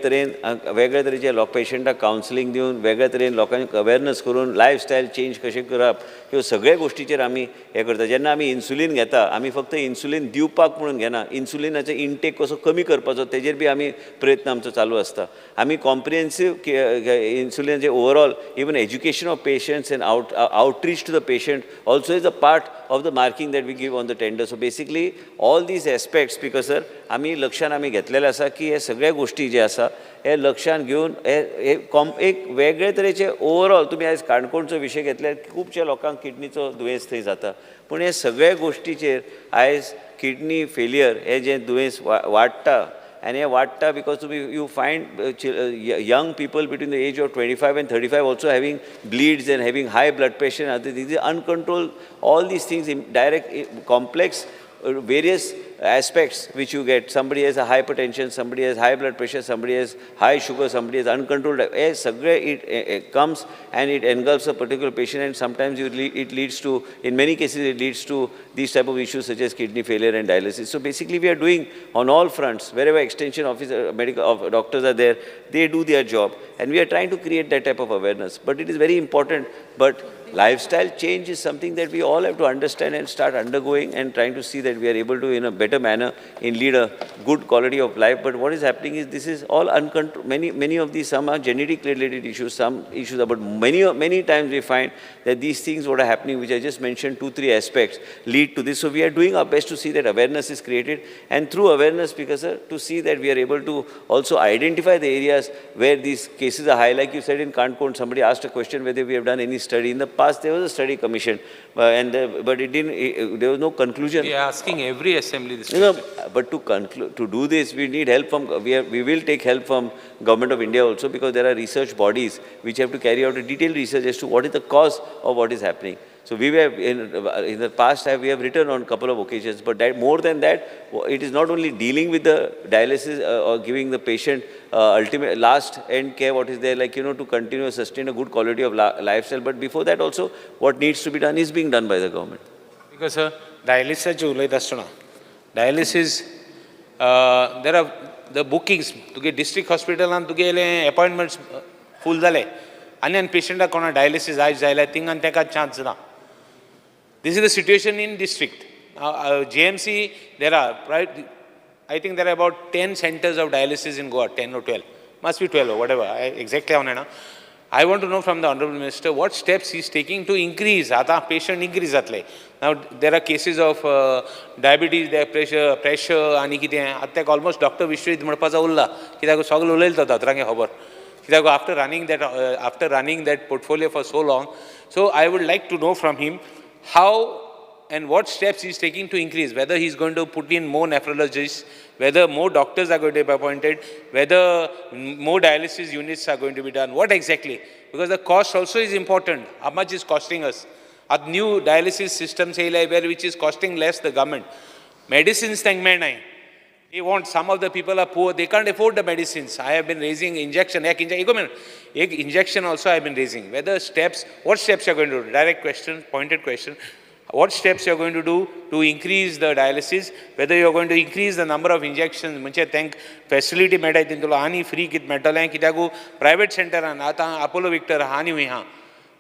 तरेचे पेशंटाक कावन्सिलींग दिवन, वेगळे तरेन लोकांक अवेरनस करून लायफस्टायल चेंज कशें करप, ह्यो सगळे गोश्टीचेर आमी हे करता. जेन्ना आमी इन्सुलीन घेता, आमी फक्त इन्सुलीन दिवपाक म्हणून घेना, इन्सुलिनाचो इनटेक कसो कमी करपाचो तेजेर बी आमी प्रयत्न आमचो चालू आसता. आमी कॉम्प्रिहेन्सीव इन्सुलिनाचे overall even education of patients and outreach to the patient also is a part of the marking that we give on the tender. So basically all these aspects, because sir, आमी लक्षान आमी घेतलेले आसा की हे सगळ्या गोष्टी जे आसा हे लक्षान घेवन एक वेगळे तरेचे ओवरऑल, तुम्ही आयज काणकोणचो विशय घेतल्यार खुबशे लोकांक किडनीचो दुयेंस थंय जाता, पूण हे सगळे गोश्टीचेर आयज किडनी फेलियर हे जे दुयेंस वाडटा. And हे वाडटा because you find young people between the age of 25 and 35 also having bleeds and having high blood pressure and other things, uncontrolled, all these things, direct, complex, various aspects which you get. Somebody has a hypertension, somebody has high blood pressure, somebody has high sugar, somebody has uncontrolled. It comes and it engulfs a particular patient, and sometimes it leads to, in many cases, it leads to these type of issues such as kidney failure and dialysis. So basically, we are doing on all fronts. Wherever extension officer, doctors are there, they do their job, and we are trying to create that type of awareness. But it is very important. But lifestyle change is something that we all have to understand and start undergoing and trying to see that we are able to, in a better manner, lead a good quality of life. But what is happening is this is all uncontrolled. Many of these, some are genetically related issues, some issues are, but many times we find that these things what are happening, which I just mentioned, 2-3 aspects, lead to this. So we are doing our best to see that awareness is created, and through awareness, because to see that we are able to also identify the areas where these cases are high. Like you said in Kankon, somebody asked a question whether we have done any study. In the past, there was a study commission, but it didn't. There was no conclusion. We are asking every assembly this question. But to do this, we need help from. We will take help from Government of India also, because there are research bodies which have to carry out a detailed research as to what is the cause of what is happening. So we were in the past we have written on a couple of occasions, but more than that, it is not only dealing with the dialysis or giving the patient ultimate last end care, what is there, like, to continue to sustain a good quality of lifestyle. But before that also, what needs to be done is being done by the government. Because dialysis, there are the bookings to get district hospital and to get appointments full. आनी पेशंटाक कोणा dialysis आयज जाल्यार थिंगान ताका chance ना. This is the situation in district. GMC, there are, I think there are about 10 centers of dialysis in Goa, 10 or 12. Must be 12 or whatever, exactly. I want to know from the Honorable Minister what steps he is taking to increase, patient increase. Now, there are cases of diabetes, there pressure, and almost Dr. Vishwajit Murpaza ulla, after running that portfolio for so long. So I would like to know from him how and what steps he is taking to increase, whether he is going to put in more nephrologists, whether more doctors are going to be appointed, whether more dialysis units are going to be done, what exactly? Because the cost also is important. How much is costing us? A new dialysis system, which is costing less the government. Medicines, they want, some of the people are poor, they can't afford the medicines. I have been raising injection. Injection also I have been raising. Whether steps, what steps you are going to do? Direct question, pointed question. What steps you are going to do to increase the dialysis? Whether you are going to increase the number of injections, facility free kit private center Apollo Victor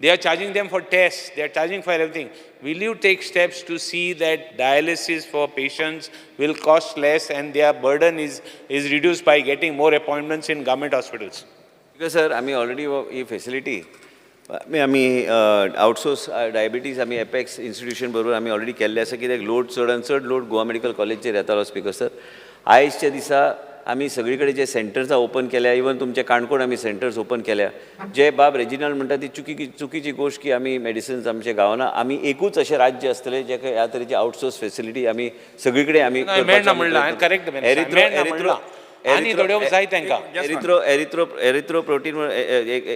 they are charging them for tests, they are charging for everything. Will you take steps to see that dialysis for patients will cost less and their burden is reduced by getting more appointments in government hospitals? Because sir, I mean already a facility. I mean outsource diabetes, I mean Apex institution बरोबर आम्ही already केल्ले आसा कित्याक load चड load Goa medical कॉलेजचेर येतालो speaker sir. आयजच्या दिसा आमी सगळीकडे जे सेंटर्स ओपन केल्या, इवन तुमचे काणकोण आमी सेंटर्स ओपन केल्या. जे बाब रेजिनल म्हणटा ती चुकीची गोष्ट की आमी मेडिसिन्स आमचे गावना. आमी एकूच अशें राज्य आसतले जे ह्या तरेची आउटसोर्स फॅसिलिटी आमी सगळीकडे आमी एरिथ्रोप्रोटीन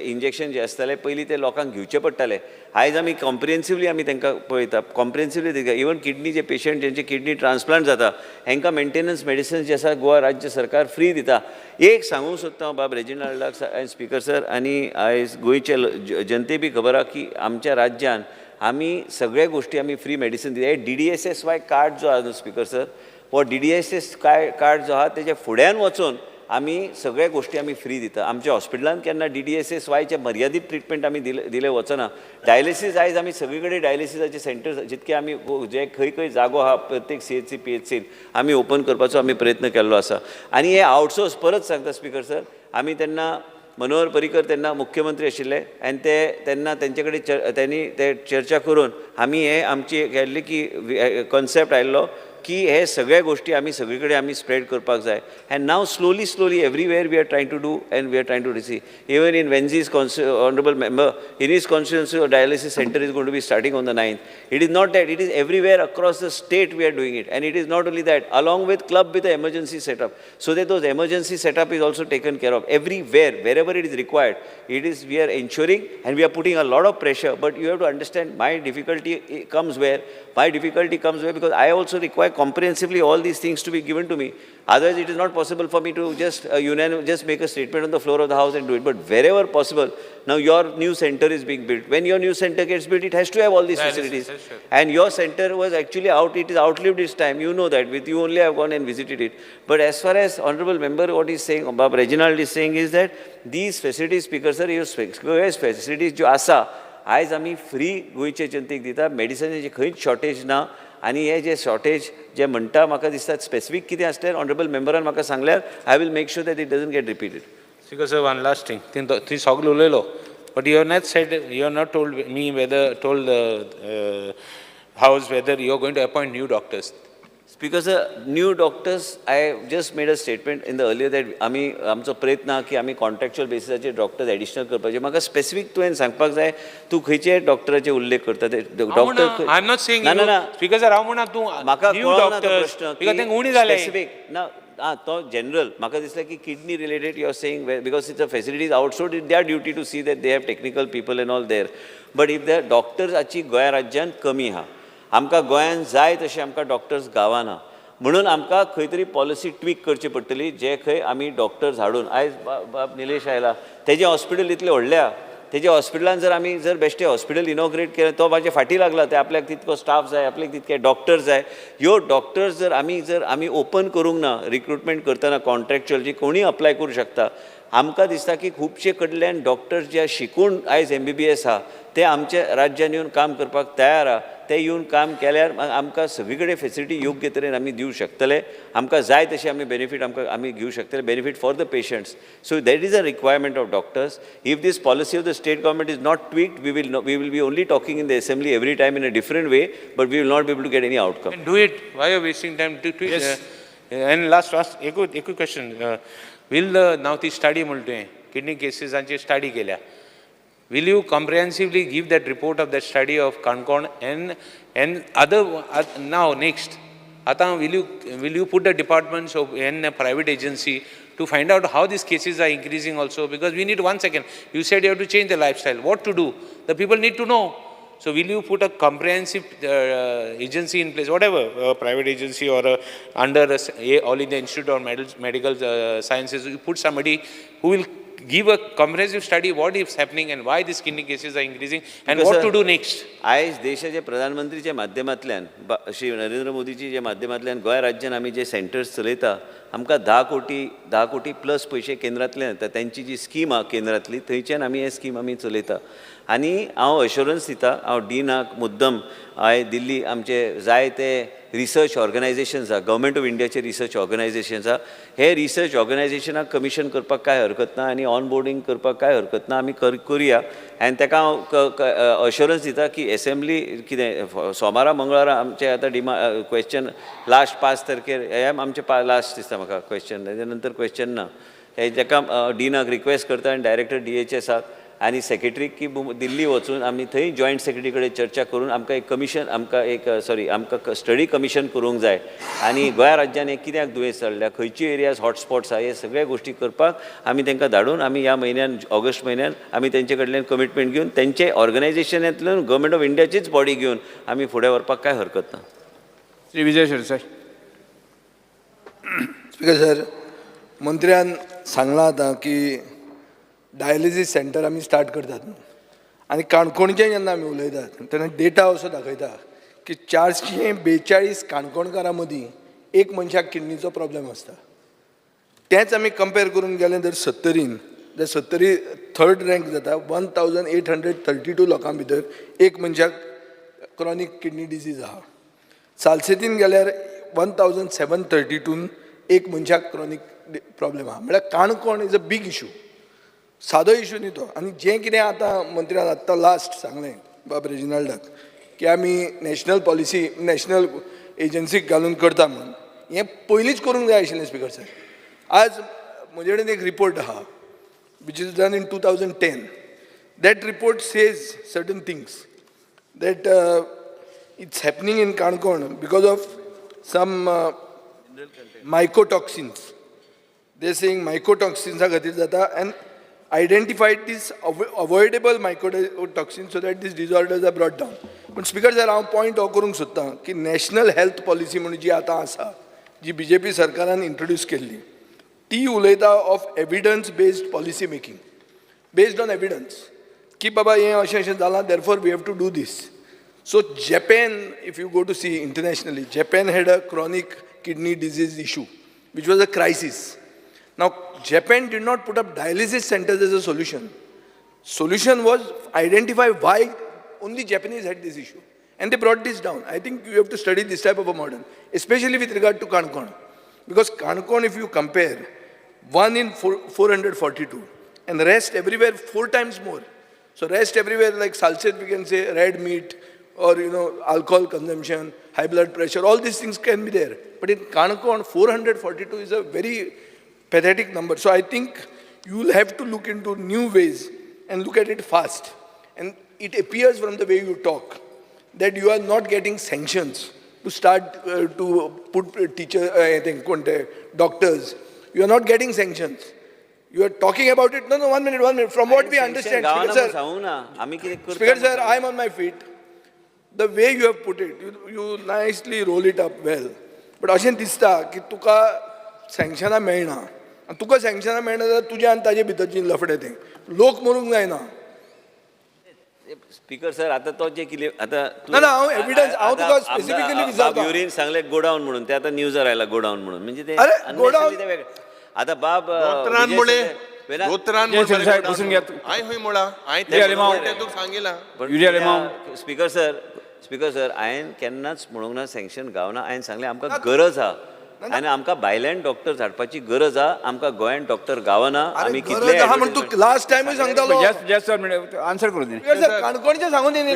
इंजेक्शन जे आसताले पयलीं ते लोकांक घेवचे पडटाले. आयज आमी कॉम्प्रिहेन्सिवली आमी तांकां पळयता, कॉम्प्रिहेन्सिवली इवन किडनी जे पेशंट जेंचे किडनी ट्रान्सप्लांट जाता हांकां मेंटेनन्स मेडिसिन्स जे आसा गोवा राज्य सरकार फ्री दिता. एक सांगूंक सोदता हांव बाब रेजिनाल्डाक एंड स्पीकर सर आनी आयज गोंयचे जनते बी खबर आहा की आमच्या राज्यान आमी सगळे गोश्टी आमी फ्री मेडिसीन दिता. हे DDSSY कार्ड जो आहा न्हू स्पीकर सर, हो DDSS कार्ड जो आहा तेजे फुड्यान वचून आमी सगळे गोश्टी आमी फ्री दिता. आमच्या हॉस्पिटलांत केन्ना DDSSYचे मर्यादीत ट्रिटमेंट आमी दिले वचना. डायलिसीस आयज आमी सगळे कडेन डायलिसिसाचे सेंटर्स जितके आमी जे खंय जागो आहा प्रत्येक CHC PHCन आमी ओपन करपाचो आमी प्रयत्न केल्लो आसा. आनी हे आउटसोर्स परत सांगता स्पीकर सर, आमी तेन्ना मनोहर पर्रीकर तेन्ना मुख्यमंत्री आशिल्ले आनी तेन्ना तेंचे कडेन त्यांनी ते चर्चा करून आमी हे आमची केल्ली की कॉन्सेप्ट आयिल्लो की हे सगळे गोष्टी आमी सगळे कडेन आमी स्प्रेड करपाक जाय. And now slowly everywhere we are trying to do and we are trying to receive. Even in Venzy's honourable member in his constituency dialysis centre is going to be starting on the 9th. It is not that, it is everywhere across the state we are doing it. And it is not only that, along with club with the emergency setup, so that those emergency setup is also taken care of. Everywhere, wherever it is required, we are ensuring and we are putting a lot of pressure. But you have to understand, my difficulty comes where because I also require comprehensively all these things to be given to me. Otherwise, it is not possible for me to just make a statement on the floor of the house and do it. But wherever possible, now your new center is being built. When your new center gets built, it has to have all these facilities. And your center was actually it is outlived its time. You know that. With you only I have gone and visited it. But as far as Honorable Member, what he's saying, Bob Reginald is saying is that these facilities, Speaker sir, facilities जो आसा, आयज आमी free गोंयचे जनतेक दिता. मेडिसिनाची खंयच shortage ना. आनी हे जे शॉर्टेज जे म्हणटा म्हाका दिसता स्पेसिफीक कितें आसल्यार ऑनरेबल मेंबरान म्हाका सांगल्यार I will make sure that it doesn't get repeated. Speaker sir, one last thing. ती सगळें उलयलो, but you have not said, you have not told me told the House whether you are going to appoint new doctors. Speaker sir, new doctors, I just made a statement in the earlier that आमी आमचो प्रयत्न आहा की आमी contractual बेसिसाचेर doctors additional करपाचे. म्हाका specific तुवें सांगपाक जाय तूं खंयचे डॉक्टराचे उल्लेख करता ते doctor. I am not saying ना Speaker sir, हांव म्हणा तूं म्हाका new doctors because तेंक उणी जाले. स्पेसिफीक ना तो जनरल म्हाका दिसलें की kidney related you are saying because it's a facilities outsource it their duty to see that they have technical people and all there. But if the डॉक्टर्साची गोंया राज्यान कमी आहा, आमकां गोंयान जाय तशे आमकां डॉक्टर्स गावना. म्हणून आमकां खंय तरी पॉलिसी ट्वीक करची पडटली जे खंय आमी डॉक्टर्स हाडून आयज बाब निलेश आयला तेजें हॉस्पिटल इतलें व्हडलें आहा. तेज्या हॉस्पिटलान जर आमी बेश्टें हॉस्पिटल इनॉग्रेट केलें तो म्हाजे फाटीं लागला. ते आपल्याक तितको स्टाफ जाय, आपल्याक तितके डॉक्टर्स जाय. ह्यो डॉक्टर्स जर आमी ओपन करूंक ना रिक्रुटमेंट करतना कॉन्ट्रॅक्च्युअल जी कोणीय अप्लाय करूं शकता. आमकां दिसता की खुबशे कडल्यान डॉक्टर्स जे शिकून आयज MBBS आहा ते आमच्या राज्यान येवन काम करपाक तयार आहा. ते येवन काम केल्यार आमकां सगळी कडेन फेसिलिटी योग्य तरेन आमी दिवंक शकतले. आमकां जाय तशें आमी बेनिफीट आमी घेवंक शकतले, benefit for the patients. So that is a requirement of doctors. If this policy of the state government is not tweaked, we will be only talking in the assembly every time in a different way, but we will not be able to get any outcome. Do it. Why are you wasting time to tweet? And last, एक question. Will now ती study म्हणते kidney cases ची study केल्या. Will you comprehensively give that report of that study of Kankon and other now next? Ata will you put the departments of in a private agency to find out how these cases are increasing also? Because we need 1 second. You said you have to change the lifestyle. What to do? The people need to know. So will you put a comprehensive agency in place, whatever, private agency or under All India Institute or medical sciences, you put somebody who will give a comprehensive study what is happening and why these kidney cases are increasing and what to do next. आयज देशाचे प्रधानमंत्रीच्या माध्यमांतल्यान श्री नरेंद्र मोदीच्या माध्यमांतल्यान गोंय राज्यान आमी जे centres चलयता आमकां 10 कोटी प्लस पयशे केंद्रांतल्यान येता. त्यांची जी स्कीम आहा केंद्रांतली थंयच्यान आमी हे स्कीम आमी चलयता. आनी हांव अश्युरन्स दिता, हांव डीनाक मुद्दम हांवें दिल्ली आमचे जायते रिसर्च ऑर्गनायझेशन्स आहा, गव्हर्मेंट ऑफ इंडियाचे रिसर्च ऑर्गनायझेशन्स आहा. हे रिसर्च ऑर्गनायझेशनाक कमिशन करपाक काय हरकत ना आनी ऑन बोर्डींग करपाक काय हरकत ना, आमी करुया. आनी ताका हांव अश्युरन्स दिता की एसेंब्ली कितें सोमारा मंगळारा आमचे आतां क्वेश्चन लास्ट 5 तारखेर हे आमचे लास्ट दिसता म्हाका क्वेश्चन, तेज्या नंतर क्वेश्चन ना. हे ताका डीनाक रिक्वेस्ट करता आनी डायरेक्टर DHSाक आनी सेक्रेटरीक की दिल्ली वचून आमी थंय जॉयंट सेक्रेटरी कडेन चर्चा करून आमकां एक कमिशन आमकां स्टडी कमिशन करूंक जाय. आनी गोंय राज्यान एक कित्याक दुयेंस चल्ल्या, खंयची एरियाज हॉटस्पॉट्स आहा, हे सगळ्या गोश्टी करपाक आमी तांकां धाडून आमी ह्या म्हयन्यान ऑगस्ट म्हयन्यान आमी तेंचे कडल्यान कमिटमेंट घेवन तेंचे ऑर्गनायझेशनांतल्यान गव्हर्मेंट ऑफ इंडियाचीच बॉडी घेवन आमी फुडें व्हरपाक काय हरकत ना. श्री विजय शिरसाट. स्पीकर सर, मंत्र्यान सांगलां आतां की डायलिसीस सेंटर आमी स्टार्ट करतात म्हणून. आनी काणकोणचें जेन्ना आमी उलयतात तेन्ना डेटा असो दाखयता की 442 काणकोणकारां मदीं एक मनशाक किडनीचो प्रॉब्लेम आसता. तेंच आमी कंपेर करून गेलें जर 70 जाल्यार 70 थर्ड रँक जाता. 1832 लोकां भितर एक मनशाक क्रॉनीक किडनी डिजीज आहा. सालसेतीन गेल्यार 1732 एक मनशाक क्रॉनीक प्रॉब्लेम आहा. म्हळ्यार Canacona is a big issue, सादो इशू न्ही तो. आनी जें कितें आतां मंत्र्यान आत्तां लास्ट सांगलें बाब रेजिनाल्डाक की आमी नॅशनल पॉलिसी नॅशनल एजन्सीक घालून करता म्हणून, हें पयलींच करूंक जाय आशिल्लें स्पीकर सर. आज म्हजे कडेन एक रिपोर्ट आहा which is done in 2010. That report says certain things that it's happening in Kankon because of some mycotoxins. They're saying mycotoxins are खातीर जाता and identified these avoidable mycotoxins so that these disorders are brought down. But speaker sir, हांव point हो करूंक सोदतां की national health policy म्हणून जी आतां आसा, जी BJP सरकारान इंट्रोड्यूस केल्ली, ती उलयता of evidence based policy making, based on evidence की बाबा हें अशें अशें जालां, therefore we have to do this. So Japan, if you go to see internationally, Japan had a chronic kidney disease issue which was a crisis. Now, Japan did not put up dialysis centers as a solution. Solution was identify why only Japanese had this issue. And they brought this down. I think you have to study this type of a model, especially with regard to Kankon. Because Kankon, if you compare, 1 in 442, and the rest everywhere 4 times more. So rest everywhere like Salsette, we can say red meat, or alcohol consumption, high blood pressure, all these things can be there. But in Kankon, 442 is a very pathetic number. So I think you will have to look into new ways and look at it fast. And it appears from the way you talk that you are not getting sanctions to start to put doctors. You are not getting sanctions. You are talking about it. No, 1 minute. From what we understand, Speaker sir, I am on my feet. The way you have put it, you nicely roll it up well. But अशें दिसता की तुका सँक्शनां मेळना. तुका सँक्शनां मेळना जाल्यार तुज्या आनी ताजे भितरची लफडे तें लोक मरूंक जायना. स्पीकर सर, आता तो जे कितें आतां ना हांव एविडन्स हांव तुका स्पेसिफिकली विचारता. युरीन सांगले गोडाऊन म्हणून, ते आतां न्यूजार आयला गोडाऊन म्हणून, म्हणजे ते अरे, गोडाऊन- unnecessary ते वेगळें. आतां बाब डॉक्टरान म्हणे when I- दोतरान जय म्हणून शिरसाट, बसून घ्या. हांय हुंय म्हणा हांय युरिया लिमाव. तुका सांगिला पण युरिया कित्याक- लिमाव. स्पीकर सर हांवें केन्नाच म्हणूंक ना सँक्शन गावना हांवें सांगलें आमकां गरज आहा आनी आमकां भायल्यान डॉक्टर धाडपाची गरज आहा आमकां गोंयांत डॉक्टर गावना अरे आमी गरज आहा म्हण तूं लास्ट टायमूय सांगतालो जस्ट सर मिनिट आन्सर करू दे स्पीकर सर काणकोणचे सांगून दिनी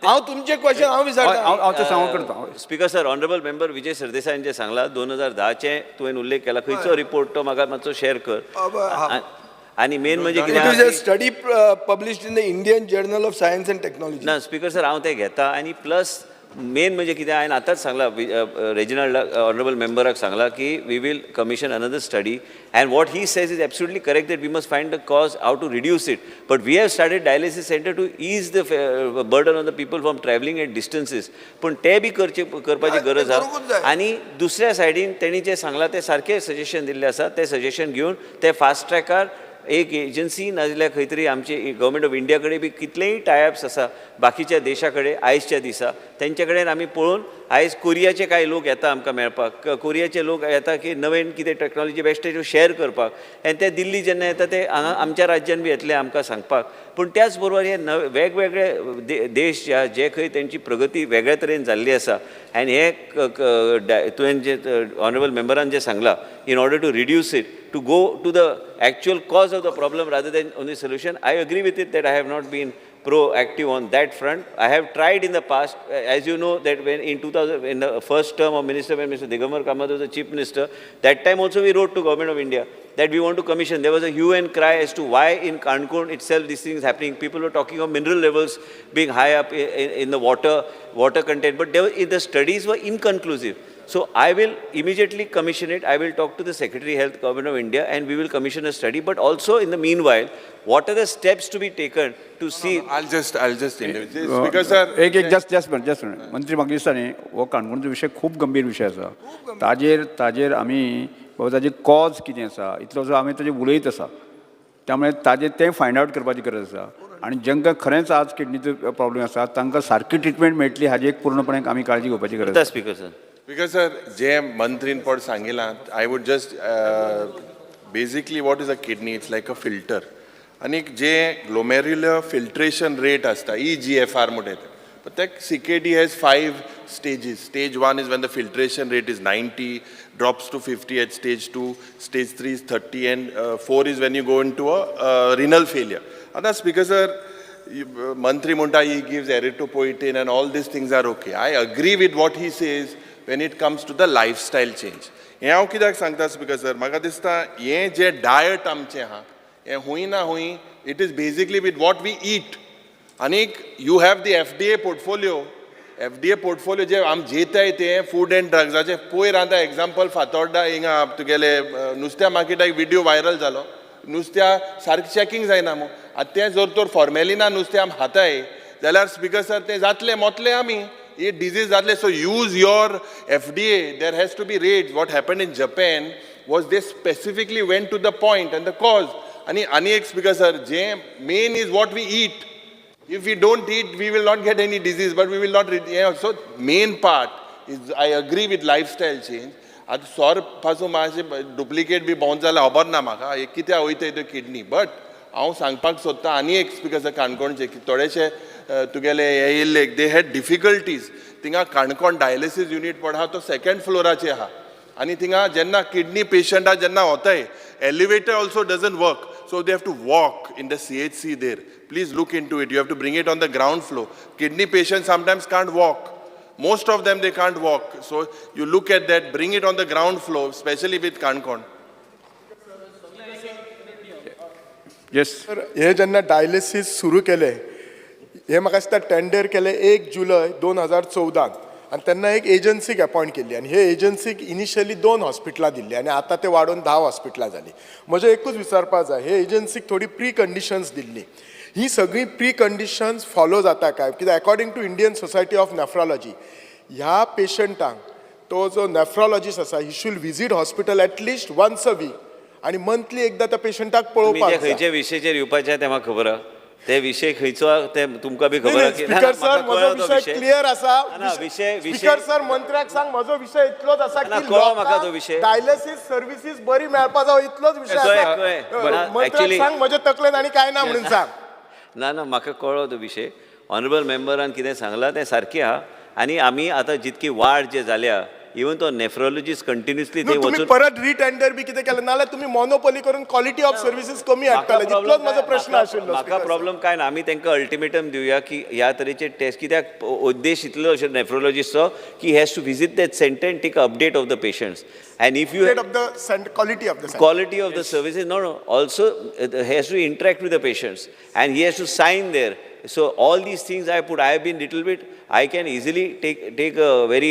हांव तुमचे क्वेश्चन हांव विचारता हांव ते सांगून करता स्पीकर सर ऑनरेबल मेंबर विजय सरदेसायन जे सांगला 2010चे तुवें उल्लेख केला खंयचो रिपोर्ट तो म्हाका मातसो शेअर कर आनी मेन म्हणजे इट इज अ कितें study published in the Indian journal of science and technology ना स्पीकर सर हांव तें घेता आनी प्लस मेन म्हणजे कितें हांवें आतांच सांगला रेजिनल ऑनरेबल मेंबराक सांगला की we will commission another study and what he says is absolutely correct that we must find the cause how to reduce it but we have started dialysis centre to ease the burden on the people from travelling at distances पूण ते बी करपाची गरज करूंकूच आहा जाय. आनी दुसऱ्या सायडीन तेणी जें सांगलां तें सारकें सजेशन दिल्लें आसा तें सजेशन घेवन ते फास्ट ट्रॅकार एक एजन्सी नाजाल्यार खंय तरी आमचे गव्हर्मेंट ऑफ इंडिया कडेन बी कितलेय टायअप्स आसा बाकीच्या देशा कडेन आयजच्या दिसा तेंचे कडेन आमी पळोवन आयज कोरियाचे कांय लोक येता आमकां मेळपाक कोरियाचे लोक येता की नवीन कितें टॅक्नॉलॉजी बेश्टे त्यो शेअर करपाक आनी ते दिल्ली जेन्ना येता ते हांगा आमच्या राज्यान बी येतले आमकां सांगपाक पूण त्याच बरोबर हे वेगवेगळे देश जे खंय तेंची प्रगती वेगळ्या तरेन जाल्ली आसा आनी हे तुवें जे ऑनरेबल मेंबरान जे सांगलां in order to reduce it, to go to the actual cause of the problem rather than only solution. I agree with it that I have not been proactive on that front. I have tried in the past, as you know, that when in 2000, in the first term of minister, when Mr. Digambar Kamath was the chief minister, that time also we wrote to government of India that we want to commission. There was a hue and cry as to why in Kanpur itself these things happening. People were talking of mineral levels being high up in the water content, but the studies were inconclusive. So I will immediately commission it. I will talk to the Secretary Health, Government of India, and we will commission a study. But also in the meanwhile, what are the steps to be taken to see? I'll just because sir एक just मंत्री म्हाका दिसता न्ही हो काणकोणचो विशय खूब गंभीर विशय आसा ताजेर आमी बाबा ताजें कॉज कितें आसा इतलो जो आमी ताजेर उलयत आसा त्यामुळे ताजें तें फायंड आवट करपाची गरज आसा आनी जांकां खरेंच आज किडनीचो प्रॉब्लेम आसा तांकां सारकी ट्रिटमेंट मेळटली हाजी एक पूर्णपणे आमी काळजी घेवपाची गरज आसा Speaker sir. Because sir, जे मंत्रीन पड सांगिलां, I would just basically what is a kidney? It's like a filter. आणि जे glomerular filtration rate असता, EGFR म्हणटा but that CKD has 5 stages. Stage 1 is when the filtration rate is 90, drops to 50 at stage 2, stage 3 is 30, and 4 is when you go into a renal failure. And that's because Mantri Munta, he gives erythropoietin and all these things are okay. I agree with what he says when it comes to the lifestyle change. हे हांव कित्याक सांगता speaker sir म्हाका दिसता हे जे diet आमचें आहा हें हुंय ना हुंय it is basically with what we eat आनीक you have the FDA portfolio जे आम जेताय ते फूड एंड ड्रग्साचे पयर आतां एग्जाम्पल फातोर्डा हिंगा तुगेले नुस्त्या मार्केटाक व्हिडियो व्हायरल जालो नुस्त्या सारकें चॅकींग जायना मो आतां तें जर तर फॉर्मेलिना नुस्तें आम खाताय जाल्यार स्पीकर सर तें जातलें मोतलें आमी ये disease जातले so use your FDA there has to be raids what happened in Japan was they specifically went to the point and the cause आणि एक speaker sir जे main is what we eat if we don't eat we will not get any disease but we will not so main part is I agree with lifestyle change आता सोर पासून मातशें duplicate बी भोंवत जाल्यार खबर ना म्हाका कित्याक वयताय त्यो किडनी बट हांव सांगपाक सोदतां आनी एक स्पीकर सर काणकोणचे की थोडेशे तुगेले हे येयल्ले दे हॅड डिफिकल्टीज थिंगा काणकोण डायलिसीस युनीट पड आहा तो सेकंड फ्लोराचेर आहा आनी थिंगा जेन्ना किडनी पेशंटां जेन्ना वताय elevator also doesn't work so they have to walk in the CHC there please look into it you have to bring it on the ground floor kidney patient sometimes can't walk most of them they can't walk so you look at that bring it on the ground floor especially with Kankon yes हे जेन्ना dialysis सुरू केले हे म्हाका दिसता tender केले 1 जुलय 2014 आनी तेन्ना एक एजन्सीक अपॉयंट केल्ली आनी हे एजन्सीक इनिशियली 2 हॉस्पिटलां दिल्ली आनी आतां ते वाडोवन 10 हॉस्पिटलां जाली म्हजें एकूच विचारपाक जाय हे एजन्सीक थोडी प्री कंडिशन्स दिल्ली ही सगळी प्री कंडिशन्स फॉलो जाता काय कित्याक according to Indian society of nephrology ह्या पेशंटांक तो जो नेफ्रोलॉजिस्ट आसा he should visit hospital at least once a week आनी मंथली एकदां त्या पेशंटाक पळोवपाक खंयच्या विशयाचेर येवपाचें तें म्हाका खबर आहा ते विषय खंयचो ते तुमकां बी खबर आहा की ना, स्पीकर ना, सर म्हाका म्हजो कळ्ळो तो विषय क्लियर आसा ना, विषय स्पीकर सर मंत्र्याक सांग म्हजो विषय इतलोच आसा ना, की कळ्ळो म्हाका तो विषय. डायलिसीस सर्विसीस बरी मेळपा जावं इतलोच विषय कळ्ळें, आसा कळ्ळें. मंत्र्याक Actually- सांग म्हज्या तकलेन आनी काय ना म्हणून सांग ना ना म्हाका कळ्ळो तो विशय ऑनरेबल मेंबरान कितें सांगलां तें सारकें आहा आनी आमी आतां जितकी वाड जे जाल्या इवन तो नेफ्रोलॉजिस्ट कंटिन्युअसली थंय न्हू, तुम्ही वचून परत रिटेंडर बी कितें केलें नाल्यार तुम्ही मोनोपोली करून क्वालिटी ऑफ सर्विसीस कमी हाडटाले इतलोच म्हजो प्रश्न आशिल्लो म्हाका स्पीकर सर. प्रॉब्लेम काय ना आमी तांकां अल्टिमेटम दिवया की ह्या तरेचे टेस्ट कित्याक उद्देश इतलो अशें नेफ्रोलॉजिस्टचो की has to visit that centre and take update of the patients and if you State of the quality of the center. quality of the services no also has to interact with the patients and he has to sign there, so all these things I have been little bit I can easily take a very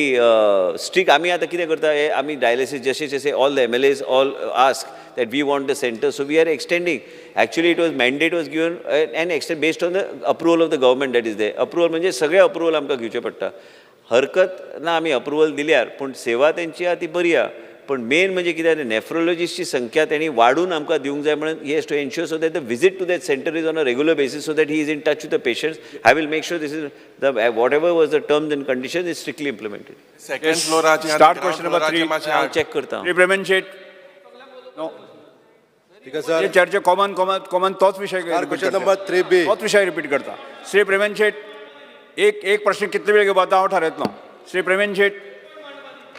strict आमी आतां कितें करता आमी dialysis जशे all the MLAs all ask that we want the center, so we are extending. Actually it was mandate was given and extend based on the approval of the government that is there. Approval म्हणजे सगळे approval आमकां घेवचे पडटा. हरकत ना आमी approval दिल्यार पूण सेवा तेंची आहा ती बरी आहा पण मेन म्हणजे कितें नेफ्रोलॉजिस्टची संख्या त्यांनी वाढून आमकां दिवंक जाय म्हणून he has to ensure so that the visit to that centre is on a regular basis so that he is in touch with the patients. I will make sure this is the whatever was the terms and condition is strictly implemented. Second फ्लोराचे Start question number 3. हांव check करता. Shri Preman Shet no speaker sir हे चर्चे common तोच विषय question number 3B. तोच विषय repeat करता. श्री प्रेमन शेट एक प्रश्न कितले वेळ घेवपाचो हांव थारयतलो. Shri Preman Shet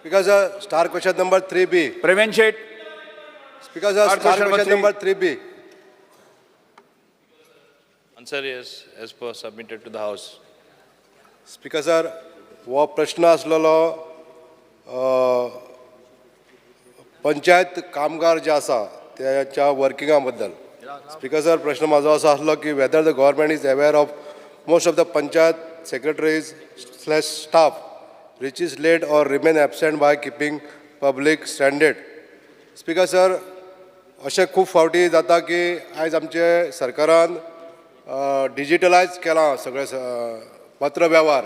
speaker sir star question number 3B. Preman Shet speaker sir Start star question number question number 3B. Answer is as per submitted to the House. Speaker sir हो प्रश्न आसलेलो पंचायत कामगार जे आसा त्याच्या वर्किंगा बद्दल. स्पीकर सर प्रश्न म्हाजो असो आसलो की whether the government is aware of most of the panchayat secretaries / staff which is late or remain absent by keeping public standard. Speaker sir अशें खूब फावटी जाता की आयज आमचे सरकारान डिजिटलायज केलां सगळे पत्र वेव्हार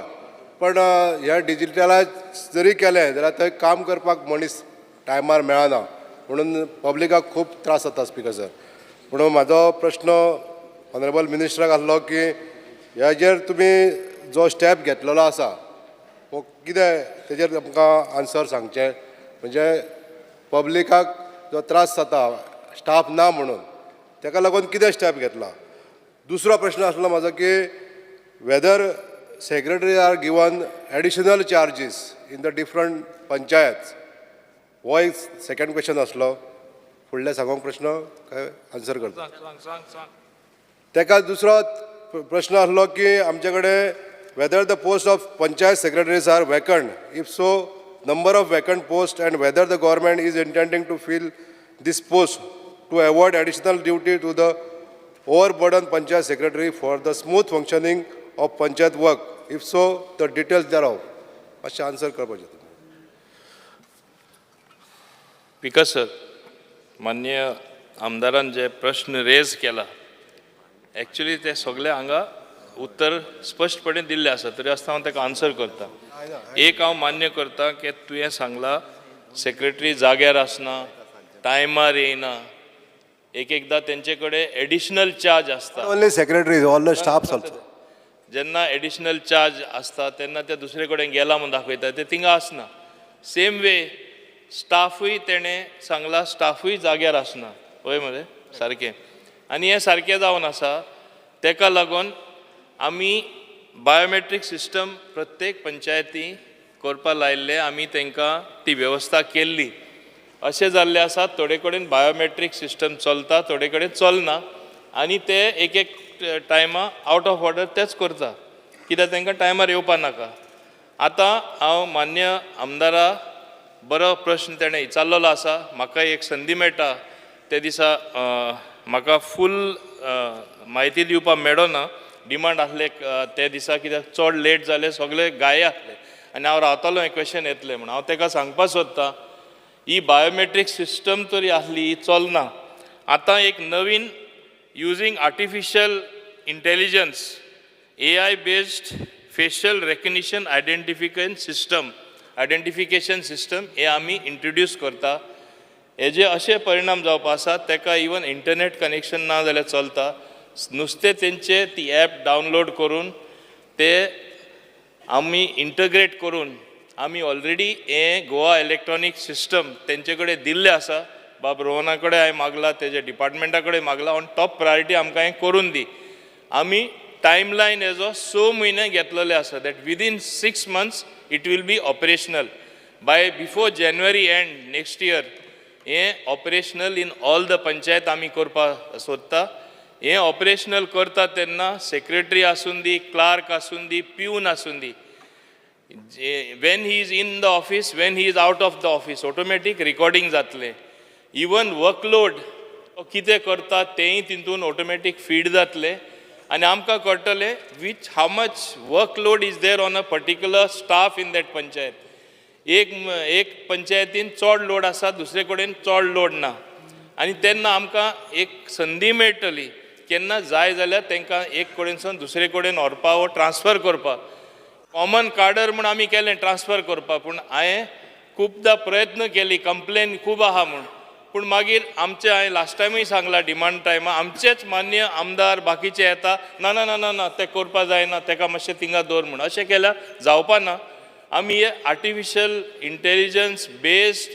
पण हे डिजिटलायज जरी केलें जाल्यार थंय काम करपाक मनीस टायमार मेळना म्हणून पब्लिकाक खूब त्रास जाता स्पीकर सर. म्हणून म्हाजो प्रश्न ऑनरेबल मिनिस्टराक आसलो की हेजेर तुमी जो स्टेप घेतलेलो आसा हो कितें तेजेर आमकां आन्सर सांगचें म्हणजे पब्लिकाक जो त्रास जाता स्टाफ ना म्हणून ताका लागून कितें स्टेप घेतला. दुसरो प्रश्न आसलो म्हाजो की whether secretary are given additional charges in the different panchayat. हो एक सेकंड क्वेश्चन आसलो. फुडले सांगूंक प्रश्न काय आन्सर करता. ताका दुसरो प्रश्न आसलो की आमचे कडेन whether the post of panchayat secretaries are vacant, if so, number of vacant posts and whether the government is intending to fill this post to avoid additional duty to the overburdened panchayat secretary for the smooth functioning of panchayat work. If so, the details thereof. मातशें answer करपाचें तुमी. Speaker sir, माननीय आमदारान जे प्रश्न raise केला actually ते सगळे हांगा उत्तर स्पश्टपणे दिल्लें आसा तरी आसतना हांव ताका आन्सर करता. एक हांव मान्य करता की तुवें सांगलां सेक्रेटरी जाग्यार आसना, टायमार येयना, एकदां तेंचे कडेन एडिशनल चार्ज आसता. Only secretaries, all the staffs also. जेन्ना एडिशनल चार्ज आसता तेन्ना ते दुसरे कडेन गेला म्हणून दाखयता ते थिंगा आसना. सेम वे स्टाफूय तेणें सांगला स्टाफूय जाग्यार आसना. पळय मरे सारकें. आनी हें सारकें जावन आसा तेका लागून आमी बायोमेट्रीक सिस्टम प्रत्येक पंचायती करपा लायिल्ले आमी तांकां ती वेवस्था केल्ली. अशें जाल्लें आसा थोडे कडेन बायोमेट्रीक सिस्टम चलता थोडे कडेन चलना आनी ते एक टायमा आवट ऑफ ऑर्डर तेच करता कित्याक तांकां टायमार येवपा नाका. आतां हांव मान्य आमदारा बरो प्रश्न तेणें विचारलेलो आसा. म्हाका एक संदी मेळटा ते दिसा म्हाका फूल म्हायती दिवपाक मेळ्ळो ना. डिमांड आसले ते दिसा कित्याक चड लेट जाले सगळे गाये आसले आनी हांव रावतालो हें क्वेश्चन येतलें म्हणून. हांव ताका सांगपाक सोदतां ही बायोमेट्रीक सिस्टम तरी आसली ही चलना. आतां एक नवीन using artificial intelligence AI based facial recognition identification system हे आमी इंट्रोड्यूस करता. हेजे अशे परिणाम जावपा आसात ताका इवन इंटरनेट कनेक्शन ना जाल्यार चलता. नुसते तेंचे ती ॲप डावनलोड करून ते आमी इंटग्रेट करून आमी ऑलरेडी हे गोवा इलेक्ट्रॉनीक सिस्टम तेंचे कडेन दिल्ले आसा. बाब रोहना कडेन हांवें मागला, तेजे डिपार्टमेंटा कडेन मागला, ऑन टॉप प्रायोरिटी आमकां हें करून दी. आमी टायमलायन हेजो 6 म्हयने घेतलेले आसा, that within 6 months it will be operational. By before जानेवारी एंड नेक्स्ट इयर हें operational in all the panchayat आमी करपाक सोदता. हें ऑपरेशनल करता तेन्ना सेक्रेटरी आसून दी, क्लार्क आसून दी, पिवन आसून दी, when he is in the office, when he is out of the office, automatic recording जातले. इवन वर्कलोड कितें करता तेंय तितून ऑटोमॅटीक फीड जातले आनी आमकां कळटलें which how much workload is there on a particular staff in that panchayat. एक पंचायतीन चड लोड आसा, दुसरे कडेन चड लोड ना, आनी तेन्ना आमकां एक संदी मेळटली केन्ना जाय जाल्यार तांकां एक कडेनसून दुसरे कडेन व्हरपा वा ट्रान्सफर करपाक. कॉमन कार्डर म्हूण आमी केलें ट्रान्सफर करपाक, पूण हांवें खुबदां प्रयत्न केली, कंप्लेन खूब आहा म्हूण, पूण मागीर आमचे हांवें लास्ट टायमूय सांगला डिमांड टायमा, आमचेच मान्य आमदार बाकीचे येता, ना ना ना ना ना तें करपा जायना, ताका मातशें थिंगा दवर म्हूण. अशें केल्यार जावपा ना. आमी हे आर्टिफिशियल इंटेलिजन्स बेस्ड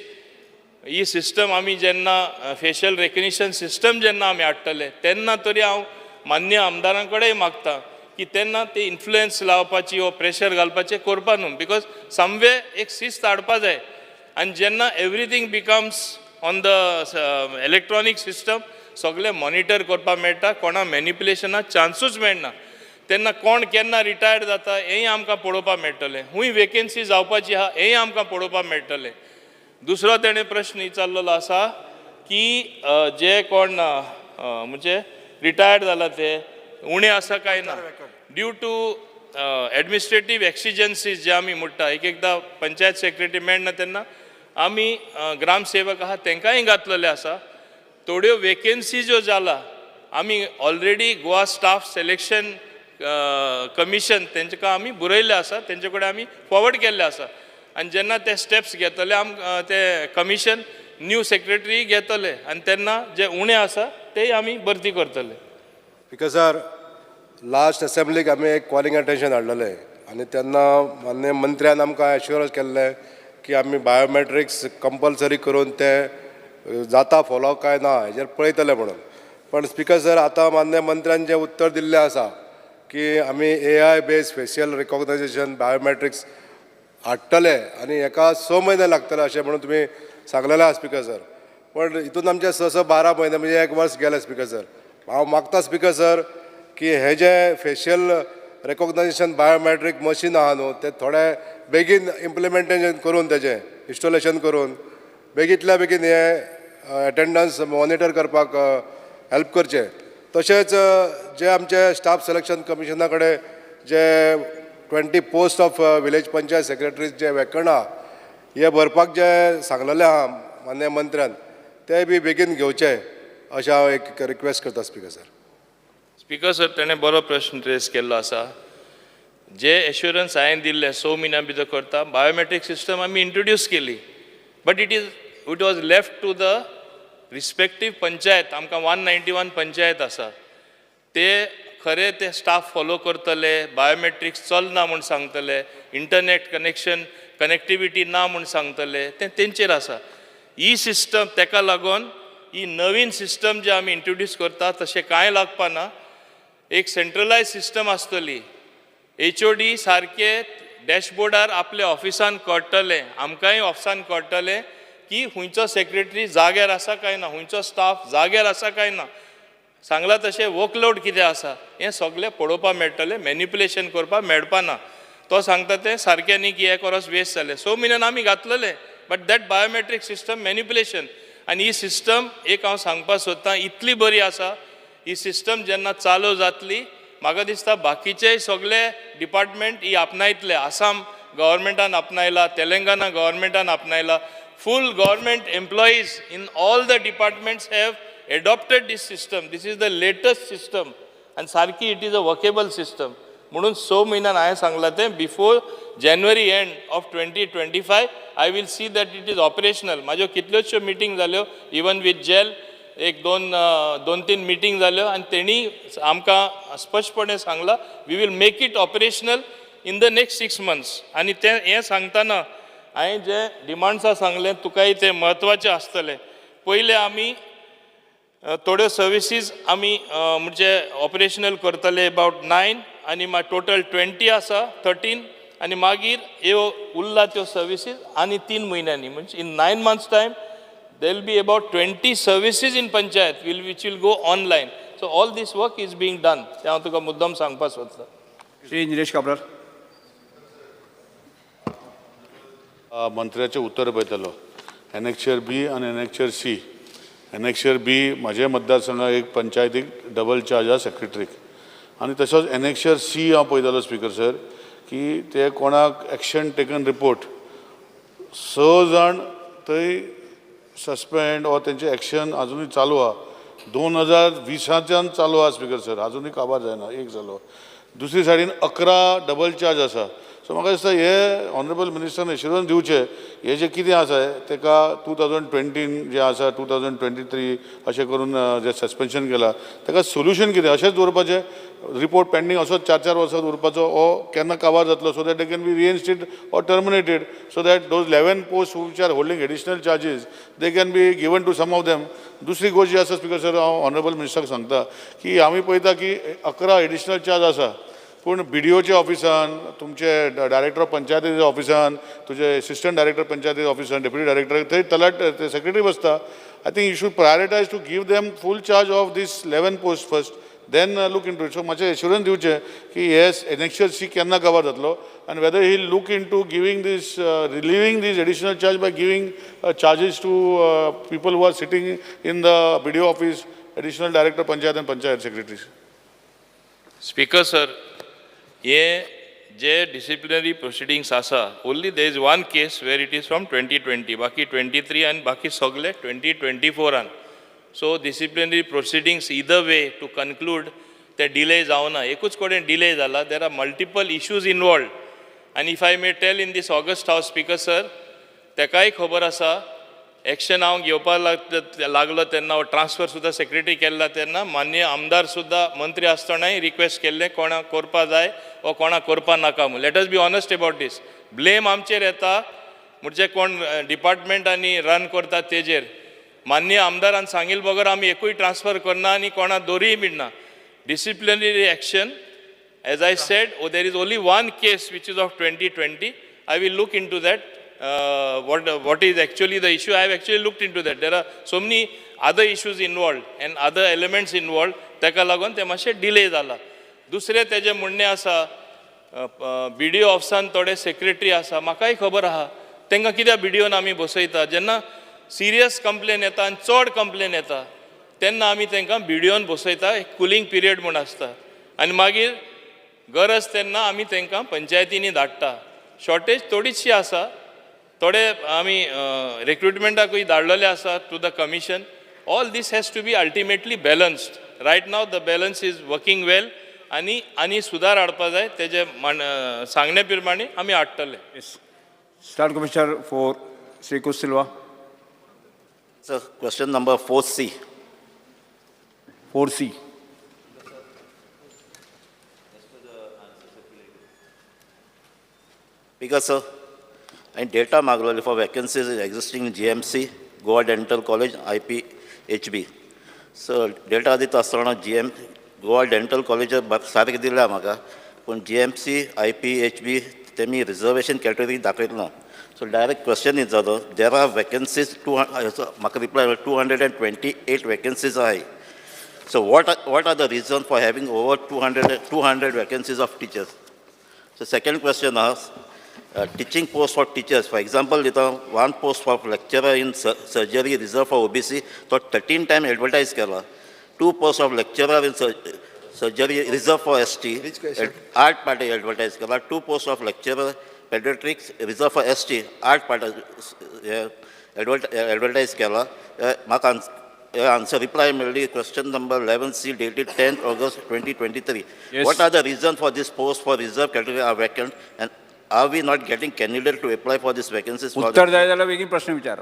ही सिस्टम आमी जेन्ना फेशियल रेकग्निशन सिस्टम जेन्ना आमी हाडटले तेन्ना तरी हांव मान्य आमदारां कडेन मागता की तेन्ना ते इन्फ्लुयन्स लावपाची वा प्रेशर घालपाचें करपा न्हू. बिकॉज समवे एक शिस्त हाडपा जाय. आनी जेन्ना everything becomes on the electronic system सगळें मॉनिटर करपाक मेळटा, कोणा मॅनिप्युलेशनाक चान्सूच मेळना, तेन्ना कोण केन्ना रिटायर्ड जाता हेंय आमकां पळोवपाक मेळटलें, खूंय वेकेन्सी जावपाची आहा हेंय आमकां पळोवपाक मेळटलें. दुसरो तेणें प्रश्न विचारलेलो आसा की जे कोण म्हणजे रिटायर्ड जाला ते उणे आसा काय ना. ड्यू टू एडमिनिस्ट्रेटीव एक्सिजन्सीज जे आमी म्हणटा, एक एकदां पंचायत सेक्रेटरी मेळना तेन्ना आमी ग्रामसेवक आहा तांकांय घातलेले आसा. थोड्यो वेकेन्सी ज्यो जाला आमी already Goa staff selection commission तेंकां आमी बरयल्ले आसा, तेंचे कडेन आमी फॉवर्ड केल्ले आसा. आनी जेन्ना ते स्टेप्स घेतले ते कमिशन न्यू सेक्रेटरी घेतले आनी तेन्ना जे उणे आसा ते आमी भरती करतले. बिकॉज सर लास्ट असेंब्लीक आमी एक कॉलिंग अटेन्शन हाडलेलें आनी तेन्ना मान्य मंत्र्यान आमकां एश्युरन्स केल्लें की आमी बायोमेट्रिक्स कंपल्सरी करून ते जाता फॉलो काय ना हेजेर पळयतले म्हणून. पण स्पिकर सर आतां मान्य मंत्र्यान जें उत्तर दिल्लें आसा की आमी AI based facial recognition biometrics हाडटले आनी हेका 6 म्हयने लागतले अशें म्हणून तुमी सांगलेलें आहा स्पिकर सर. पण हितून आमचे 6-12 म्हयने म्हणजे 1 वर्स गेले स्पिकर सर. हांव मागता स्पिकर सर की हे जे फेशियल रेकॉग्नायझेशन बायोमेट्रीक मशीन आहा न्हू ते थोडे बेगीन इम्प्लिमेंटेशन करून तेजें इन्स्टॉलेशन करून बेगींतल्या बेगीन हे अटेंडन्स मॉनिटर करपाक हेल्प करचें. तशेंच जे आमचे स्टाफ सिलेक्शन कमिशना कडेन जे 20 post of village panchayat secretaries जे वेकण आहा हे भरपाक जे सांगलेलें आहा मान्य मंत्र्यान ते बी बेगीन घेवचे अशें हांव एक रिक्वेस्ट करता स्पिकर सर. स्पिकर सर तेणें बरो प्रश्न रेज केल्लो आसा. जे एश्युरन्स हांवें दिल्ले 6 म्हयन्यां भितर करता, बायोमेट्रीक सिस्टम आमी इंट्रोड्यूस केली, but it was left to the respective panchayat. आमकां 191 पंचायत आसा, ते खरे ते स्टाफ फॉलो करतले, बायोमेट्रिक्स चलना म्हूण सांगतले, इंटरनेट कनेक्टिविटी ना म्हूण सांगतले, तें तेंचेर आसा. ही सिस्टम तेका लागून ही नवीन सिस्टम जे आमी इंट्रोड्यूस करता तशें कांय लागपा ना. एक सेंट्रलायज सिस्टम आसतली, HOD सारके डॅशबोर्डार आपल्या ऑफिसान कळटले, आमकांय ऑफिसान कळटले की हुंयचो सेक्रेटरी जाग्यार आसा काय ना, हुंयचो स्टाफ जाग्यार आसा काय ना, सांगला तशें वर्कलोड कितें आसा हें सगळें पळोवपाक मेळटलें, मॅनिप्युलेशन करपाक मेळपा ना. तो सांगता तें सारकें न्ही की 1 वर्स वेस्ट जालें. 6 म्हयन्यान आमी घातलेलें, but that biometric system manipulation. आनी ही सिस्टम एक हांव सांगपाक सोदतां इतली बरी आसा, ही सिस्टम जेन्ना चालू जातली म्हाका दिसता बाकीचेय सगळे डिपार्टमेंट ही आपणायतले. आसाम गव्हर्मेंटान आपणायला, तेलंगणा गव्हर्मेंटान आपणायला. Full government employees in all the departments have adopted this system. This is the latest system आनी सारकी it is a workable system. म्हणून 6 म्हयन्यान हांवें सांगलां तें बिफोर जानेवारी end of 2025 I will see that it is operational. म्हाज्यो कितल्योश्यो मिटींग जाल्यो इवन वीथ जेल एक दोन तीन मिटींग जाल्यो आनी तेणी आमकां स्पश्टपणे सांगला we will make it operational in the next 6 months. आनी तें हें सांगतना हांवें जे डिमांड्सां सांगलें तुकाय तें म्हत्वाचें आसतलें. पयले आमी थोड्यो सर्विसीस आमी म्हणजे ऑपरेशनल करतले अबाउट 9 आनी टोटल 20 आसा 13 आनी मागीर ह्यो उरला त्यो सर्विसीस आनी 3 म्हयन्यांनी म्हणजे in 9 months time there will be about 20 services in panchayat which will go online. So all this work is being done. ते हांव तुका मुद्दम सांगपाक सोदतां. श्री निलेश काब्राल. मंत्र्याचें उत्तर पळयतलो. एनेक्चर बी आनी एनेक्चर सी. एनेक्चर बी म्हाज्या मतदारसंघात एक पंचायतीक डबल चार्ज आसा सेक्रेटरीक आनी तसोच एनेक्चर सी हांव पळयतालो स्पीकर सर की ते कोणाक एक्शन टेकन रिपोर्ट 6 जाण थंय सस्पेंड वा तेंचें एक्शन अजुनूय चालू आहा. 2020च्यान चालू आहा स्पीकर सर, अजुनूय काबार जायना, एक जालो. दुसरी सायडीन 11 डबल चार्ज आसा. सो म्हाका दिसता हे ऑनरेबल मिनिस्टरान एश्युरन्स दिवचें हे जे कितें आसा तेका 2020 जे आसा 2023 अशें करून जे सस्पेन्शन केलां तेका सोल्युशन कितें अशेंच दवरपाचें रिपोर्ट पेंडींग असोच 4 वर्सां उरपाचो ओ केन्ना काबार जातलो so that they can be reinstated or terminated so that those 11 post which are holding additional charges they can be given to some of them. दुसरी गोष्ट जी आसा स्पीकर सर हांव ऑनरेबल मिनिस्टराक सांगता की आमी पळयता की 11 एडिशनल चार्ज आसा पूण BDOच्या ऑफिसान तुमचे डायरेक्टर ऑफ पंचायतीच्या ऑफिसान तुजे असिस्टंट डायरेक्टर पंचायती ऑफिसान डेप्युटी डायरेक्टर थंय तलाट सेक्रेटरी बसता. I think you should prioritise to give them full charge of this 11 post first then look into it. So मातशें एश्युरन्स दिवचें की येस एनेक्चर सी केन्ना कवर जातलो आनी whether he look into giving this relieving this additional charge by giving charges to people who are sitting in the BDO office additional director panchayat आनी panchayat secretaries. Speaker sir, हे जे disciplinary proceedings आसा only there is one case where it is from 2020 बाकी 23 आनी बाकी सगळे 2024. So disciplinary proceedings either way to conclude ते delay जावना. एकूच कडेन डिले जाला. There are multiple issues involved आनी if I may tell in this August House speaker sir तेकाय खबर आसा एक्शन हांव घेवपाक लागलो तेन्ना ट्रान्सफर सुद्दां सेक्रेटरी केल्ला तेन्ना मान्य आमदार सुद्दां मंत्री आसतनाय रिक्वेस्ट केल्लें कोणाक करपा जाय वा कोणाक करपा नाका म्हूण. Let us B honest about these. Blame आमचेर येता म्हणजे कोण डिपार्टमेंट आनी रन करता तेजेर. मान्य आमदारान सांगिल्ले बगर आमी एकूय ट्रान्सफर करना आनी कोणाक दोरीय बिडना. Disciplinary action as I said there is only one case which is of 2020. I will look into that. What is actually the issue. I have actually looked into that. There are so many other issues involved and other elements involved. ताका लागून ते मातशें delay जाला. दुसरें तेजें म्हणणें आसा BDO ऑफिसान थोडे सेक्रेटरी आसा म्हाकाय खबर आहा तांकां कित्याक BDOन आमी बसयता. जेन्ना सिरियस कंप्लेन येता आनी चड कंप्लेन येता तेन्ना आमी तांकां BDOन बसयता. एक कुलींग पिरियड म्हूण आसता आनी मागीर गरज तेन्ना आमी तांकां पंचायतींनी धाडटा. शॉर्टेज थोडीशी आसा. थोडे आमी रिक्रुटमेंटाकूय धाडलेले आसा to the commission. All this has to be ultimately balanced. Right now the balance is working well आनी सुदार हाडपा जाय तेजे सांगणे प्रमाणे आमी हाडटले. Start commissioner for Shri Cruz Silva. Sir question number 4C. 4C. Because sir, and data maglo for vacancies existing in GMC, Goa Dental College, IPHB. So data दिता आसतना Goa Dental College सारकें दिल्या म्हाका पूण GMC, IPHB तेमी रिजर्वेशन कॅटेगरी दाखयतना. So direct question is जालो there are vacancies म्हाका reply 228 vacancies आहाय. So what are the reasons for having over 200 vacancies of teachers? So second question is teaching post for teachers. For example, one post for lecturer in surgery reserved for OBC, so 13 times advertised kela. 2 posts of lecturer in surgery reserved for ST. Which question? Art party advertised kela. 2 posts of lecturer pediatrics reserved for ST. Art party advertised kela. Maka answer reply mainly question number 11C dated 10th August 2023. Yes. What are the reasons for this post for reserve category are vacant and are we not getting candidates to apply for these vacancies? उत्तर जाय जाल्यार बेगीन प्रश्न विचार.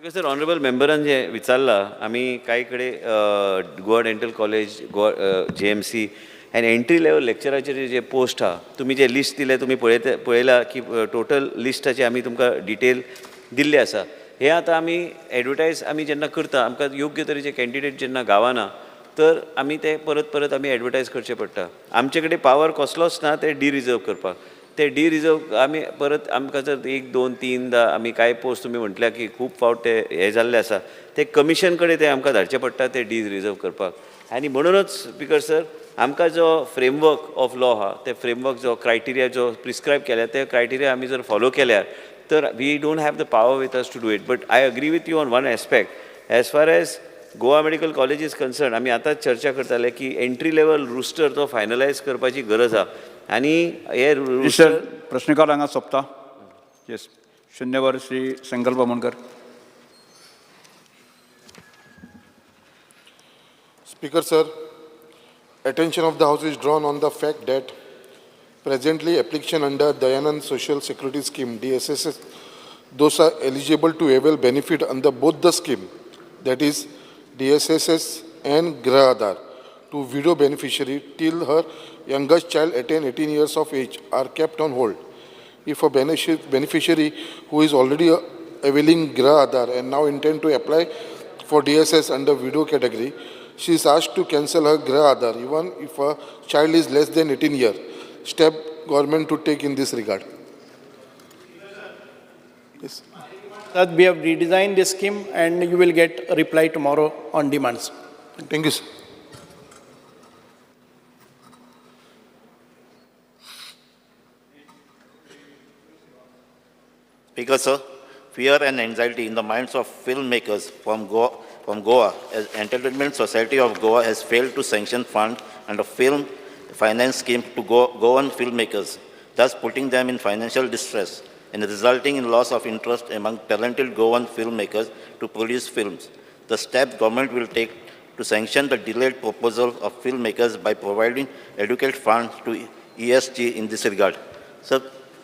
Sir honourable मेंबरान जे विचारला आम्ही काही कडे Goa dental college Goa JMC and entry level लेक्चराचे जे पोस्ट आहा तुम्ही जे लिस्ट दिले तुम्ही पळयला की टोटल लिस्टाचे आम्ही तुमकां डिटेल दिल्ले आसा हे आता आम्ही एडवर्टायज आम्ही जेन्ना करता आमकां योग्य तरेचे कॅन्डिडेट जेन्ना गावना तर आम्ही ते परत आम्ही एडवर्टायज करचे पडटा आमचे कडेन पावर कसलोच ना ते रिजर्व करपाक ते रिजर्व आम्ही परत आमकां जर 1, 2, 3दा आम्ही काय पोस्ट तुम्ही म्हटल्या की खूप फावट ते हे जाल्ले आसा ते कमिशन कडेन ते आमकां धाडचे पडटा ते रिजर्व करपाक आनी म्हणूनच स्पीकर सर आमकां जो फ्रेमवर्क ऑफ लॉ आहा ते फ्रेमवर्क जो क्रायटेरिया जो प्रिस्क्रायब केल्या ते क्रायटेरिया आमी जर फॉलो केल्यार तर we don't have the power with us to do it but I agree with you on one aspect as far as Goa medical college is concern आमी आतांच चर्चा करताले की एंट्री लेवल रुस्टर तो फायनलायज करपाची गरज आहा आनी हे सर प्रश्नकाल हांगा सोंपता येस शून्यवर श्री संकल्प Bamankar. Speaker sir, attention of the House is drawn on the fact that presently application under Dayanand Social Security Scheme DSSS, those are eligible to avail benefit under both the scheme, that is DSSS and Grah Aadhar, to widow beneficiary till her youngest child attain 18 years of age are kept on hold. If a beneficiary who is already availing Grah Aadhar and now intend to apply for DSS under widow category, she is asked to cancel her Grah Aadhar even if her child is less than 18 years. Step government to take in this regard. Yes. That we have redesigned this scheme and you will get a reply tomorrow on demands. Thank you, sir. Speaker, sir, fear and anxiety in the minds of filmmakers from Goa, as Entertainment Society of Goa has failed to sanction funds under film finance scheme to Goan filmmakers, thus putting them in financial distress and resulting in loss of interest among talented Goan filmmakers to produce films. The steps government will take to sanction the delayed proposal of filmmakers by providing adequate funds to ESG in this regard. Sir,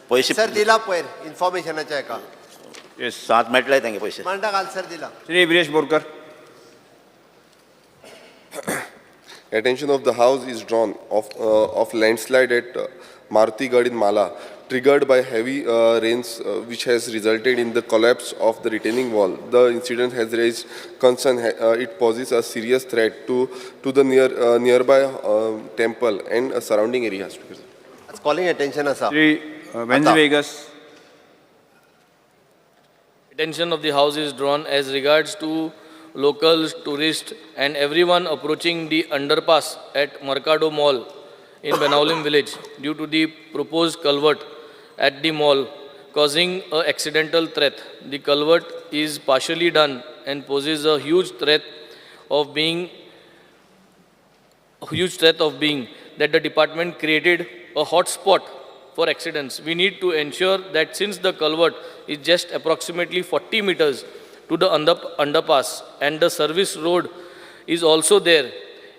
sir दिला पयर इन्फॉर्मेशनाच्या एका yes 7 मेळटले तांगे पैसे. मांडा घाल sir दिला. Shri Viresh Borkar. Attention of the House is drawn of landslide at Marutigad in Mala, triggered by heavy rains which has resulted in the collapse of the retaining wall. The incident has raised concern. It poses a serious threat to the nearby temple and surrounding areas. It's calling attention asa. Shri Venzy Viegas. Attention of the House is drawn as regards to locals, tourists and everyone approaching the underpass at Mercado Mall in Benaulim village due to the proposed culvert at the mall causing an accidental threat. The culvert is partially done and poses a huge threat of being that the department created a hot spot for accidents. We need to ensure that since the culvert is just approximately 40 meters to the underpass and the service road is also there,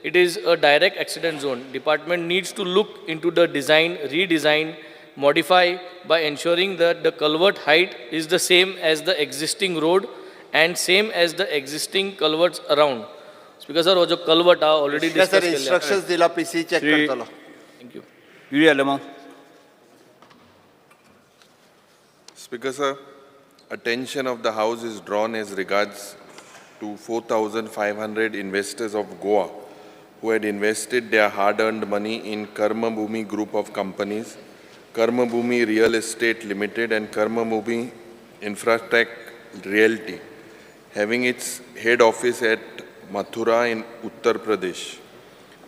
it is a direct accident zone. Department needs to look into the design, redesign, modify by ensuring that the culvert height is the same as the existing road and same as the existing culverts around. Speaker sir, wo jo culvert already discussed sir instructions दिला PC check करतलो. Thank you. Yuri Alemao. Speaker sir, attention of the House is drawn as regards to 4,500 investors of Goa who had invested their hard-earned money in Karma Bhumi group of companies, Karma Bhumi Real Estate Limited and Karma Bhumi Infratech Realty, having its head office at Mathura in Uttar Pradesh.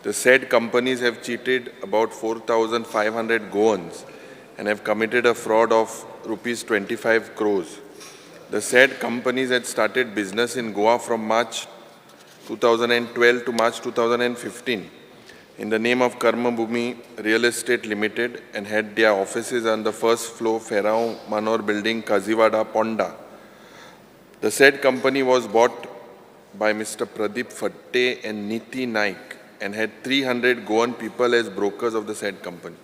The said companies have cheated about 4,500 Goans and have committed a fraud of rupees 25 crores. The said companies had started business in Goa from March 2012 to March 2015 in the name of Karma Bhumi Real Estate Limited and had their offices on the first floor Ferrao Manor building, Kaziwada, Ponda. The said company was bought by Mr. Pradeep Fatte and Niti Naik and had 300 Goan people as brokers of the said company.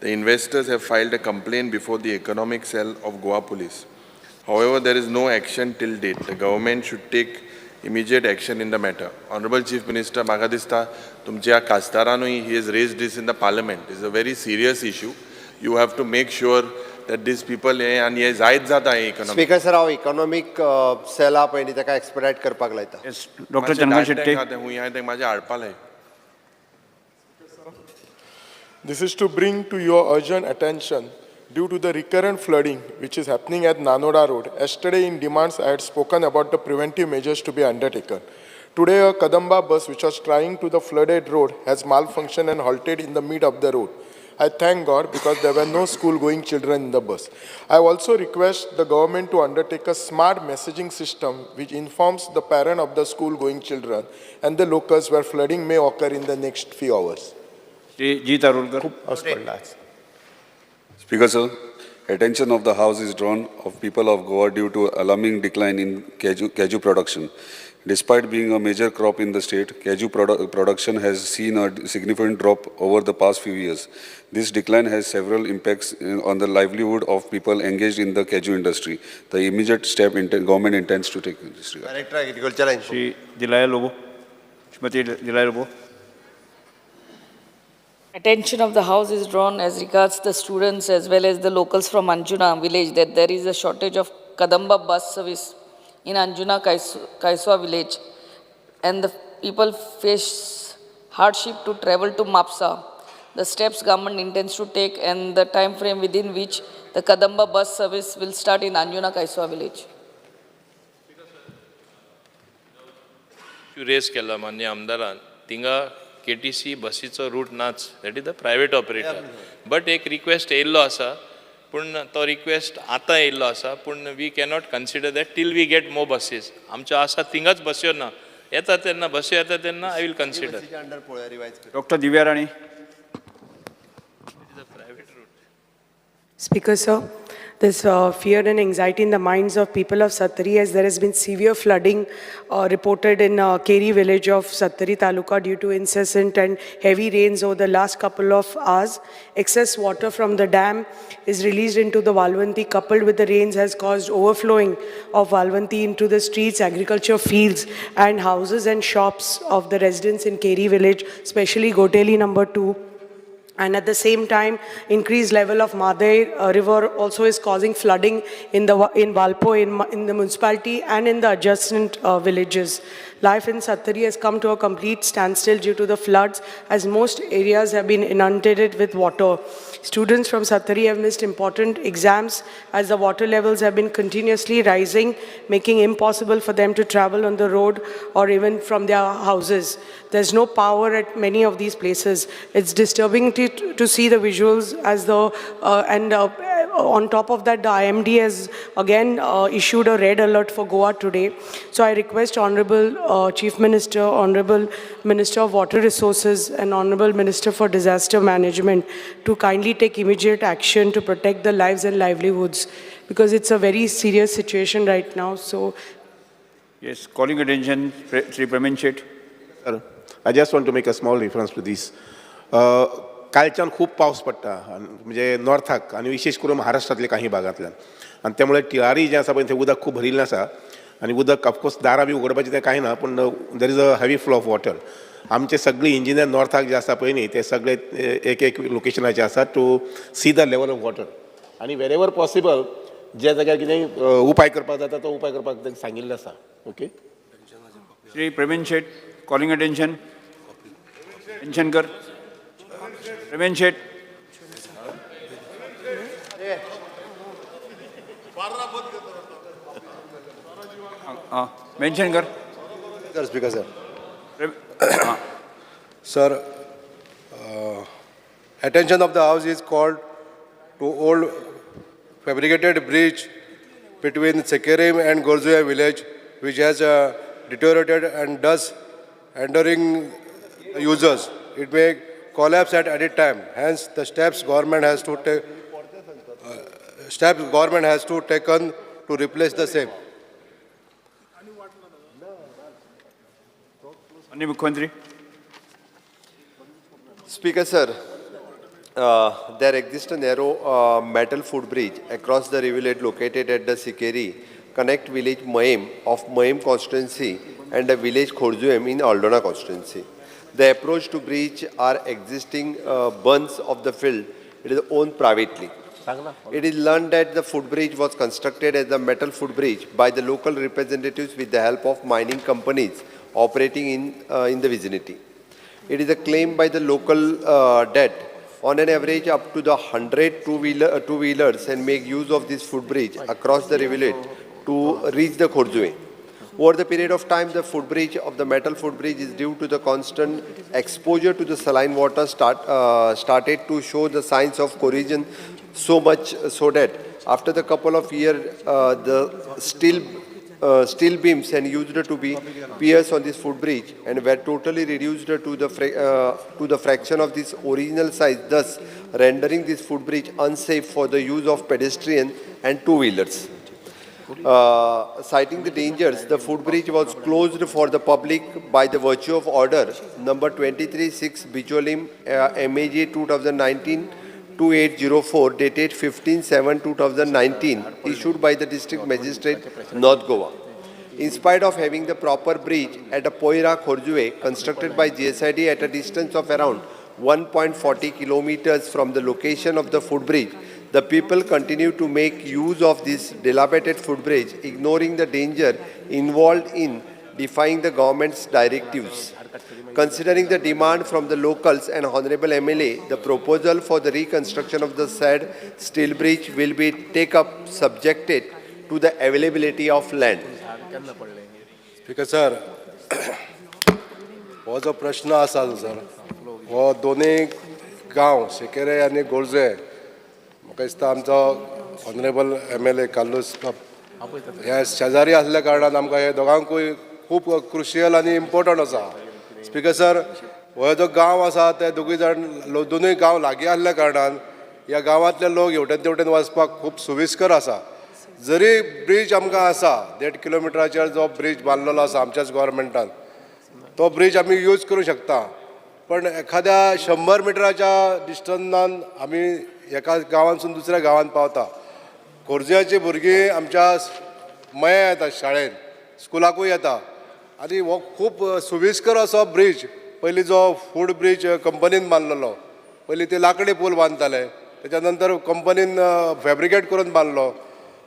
The investors have filed a complaint before the economic cell of Goa Police. However, there is no action till date. The government should take immediate action in the matter. Honorable Chief Minister, म्हाका दिसता तुमच्या कास्तारानूय he has raised this in the parliament. It's a very serious issue. You have to make sure that these people and हे जायत जाता हे economic. Speaker sir हांव economic sale आहा पळय न्ही ताका एक्सपेडायट करपाक लायता. Yes doctor Chandrakant Shetty. हांवें म्हाजे हाडपालें. This is to bring to your urgent attention due to the recurrent flooding which is happening at Nanoda Road. Yesterday in demands I had spoken about the preventive measures to be undertaken. Today a Kadamba bus which was trying to the flooded road has malfunctioned and halted in the mid of the road. I thank God because there were no school-going children in the bus. I also request the government to undertake a smart messaging system which informs the parent of the school-going children and the locals where flooding may occur in the next few hours. Shri जी तारुलकर. पावस पडला आज. Speaker sir, attention of the House is drawn of people of Goa due to alarming decline in cashew production. Despite being a major crop in the state, cashew production has seen a significant drop over the past few years. This decline has several impacts on the livelihood of people engaged in the cashew industry. The immediate step government intends to take in this regard. Director Agriculture and Shri दिलाया लोबो. श्रीमती दिलाया Lobo. Attention of the House is drawn as regards the students as well as the locals from Anjuna village that there is a shortage of Kadamba bus service in Anjuna Kaiswa village and the people face hardship to travel to Mapsa. The steps government intends to take and the time frame within which the Kadamba bus service will start in Anjuna Kaiswa village. रेस केला मान्य आमदारान थिंगा KTC बसीचो route नाच that is the private operator but एक request येयल्लो आसा पूण तो रिक्वेस्ट आतां येयल्लो आसा पूण we cannot consider that till we get more buses आमच्यो आसा थिंगाच बस्यो ना येता तेन्ना बस्यो येता तेन्ना I will consider. Doctor Divya Rani. Speaker sir, there's fear and anxiety in the minds of people of Sattari as there has been severe flooding reported in Keri village of Sattari Taluka due to incessant and heavy rains over the last couple of hours. Excess water from the dam is released into the Valvanti coupled with the rains has caused overflowing of Valvanti into the streets, agriculture fields and houses and shops of the residents in Keri village, especially Goteli number 2. And at the same time, increased level of Madai river also is causing flooding in Valpo, in the municipality and in the adjacent villages. Life in Sattari has come to a complete standstill due to the floods as most areas have been inundated with water. Students from Sattari have missed important exams as the water levels have been continuously rising, making it impossible for them to travel on the road or even from their houses. There's no power at many of these places. It's disturbing to see the visuals as on top of that, the IMD has again issued a red alert for Goa today. So I request Honorable Chief Minister, Honorable Minister of Water Resources and Honorable Minister for Disaster Management to kindly take immediate action to protect the lives and livelihoods because it's a very serious situation right now. So, yes, calling attention, Sri Pramin Shet. Sir, I just want to make a small reference to this. कालच्यान खूप पावस पडटा म्हणजे नॉर्थाक आनी विशेष करून महाराष्ट्रांतल्या काही भागांतल्यान आनी त्यामुळे टिळारी जें आसा पळय थंय उदक खूब भरिल्लें आसा आनी उदक ऑफकोर्स दारां बी उगडपाचें तें कांय ना पूण there is a heavy flow of water आमचे सगळी इंजिनियर नॉर्थाक जे आसा पळय न्ही ते सगळे एक लोकेशनाचे आसा to see the level of water आनी वेर पॉसिबल ज्या जाग्यार कितें उपाय करपाक जाता तो उपाय करपाक तांकां सांगिल्लें आसा. ओके. श्री प्रवीण शेट, कॉलिंग अटेंशन. पेन्शनकर. प्रवीण शेट. मेंशन कर. Speaker sir. Sir, attention of the House is called to old fabricated bridge between Sekerim and Gorzuya village, which has deteriorated and thus hindering users. It may collapse at any time. Hence, the steps government has to take. Taken to replace the same. Mukhയമന്ത്രി. Speaker sir, there exists a narrow metal footbridge across the rivulet located at the Sikeri, connect village Maim of Maim constituency and the village Khorzuem in Aldona constituency. The approach to bridge are existing bunds of the field. It is owned privately. It is learned that the footbridge was constructed as a metal footbridge by the local representatives with the help of mining companies operating in the vicinity. It is a claim by the local that on an average up to the 100 two-wheelers and make use of this footbridge across the rivulet to reach the Khorzuwe. Over the period of time, the footbridge of the metal footbridge is due to the constant exposure to the saline water started to show the signs of corrosion so much so that after the couple of years, the steel beams and used to be pierced on this footbridge and were totally reduced to the fraction of this original size, thus rendering this footbridge unsafe for the use of pedestrians and two-wheelers. Citing the dangers, the footbridge was closed for the public by the virtue of order number 23-6 Bicholim MAG 2019-2804 dated 15/7/2019 issued by the District Magistrate North Goa. In spite of having the proper bridge at a Poira Khorjuve constructed by GSID at a distance of around 1.40 kilometers from the location of the footbridge, the people continue to make use of this dilapidated footbridge, ignoring the danger involved in defying the government's directives. Considering the demand from the locals and Honorable MLA, the proposal for the reconstruction of the said steel bridge will be take up subjected to the availability of land. Speaker sir, हो जो प्रश्न आसा sir, हो दोनूय गांव सिकेरे आनी गोळजे म्हाका दिसता आमचो ऑनरेबल MLA कार्लोस ह्या शेजारी आसल्या कारणान आमकां हे दोगांकूय खूब क्रुशियल आनी इम्पॉर्टंट आसा. स्पीकर सर, हो जो गांव आसा ते दोनूय गांव लागीं आसल्या कारणान ह्या गांवांतले लोक हेवटेन तेवटेन वचपाक खूब सुविस्कर आसा. जरी ब्रिज आमकां आसा 1.5 किलोमिटराचेर जो ब्रिज बांदलेलो आसा आमच्याच गव्हर्मेंटान, तो ब्रिज आमी यूज करूं शकता. पण एखाद्या 100 मिटराच्या डिस्टन्सान आमी एका गांवांसून दुसऱ्या गांवांत पावता. खोर्जुवेची भुरगीं आमच्या मया येता शाळेंत, स्कुलाकूय येता आनी हो खूब सुविस्कर असो ब्रिज. पयलीं जो फूड ब्रिज कंपनीन बांदलेलो, पयलीं ते लाकडी पूल बांदताले, त्याच्या नंतर कंपनीन फॅब्रिकेट करून बांदलो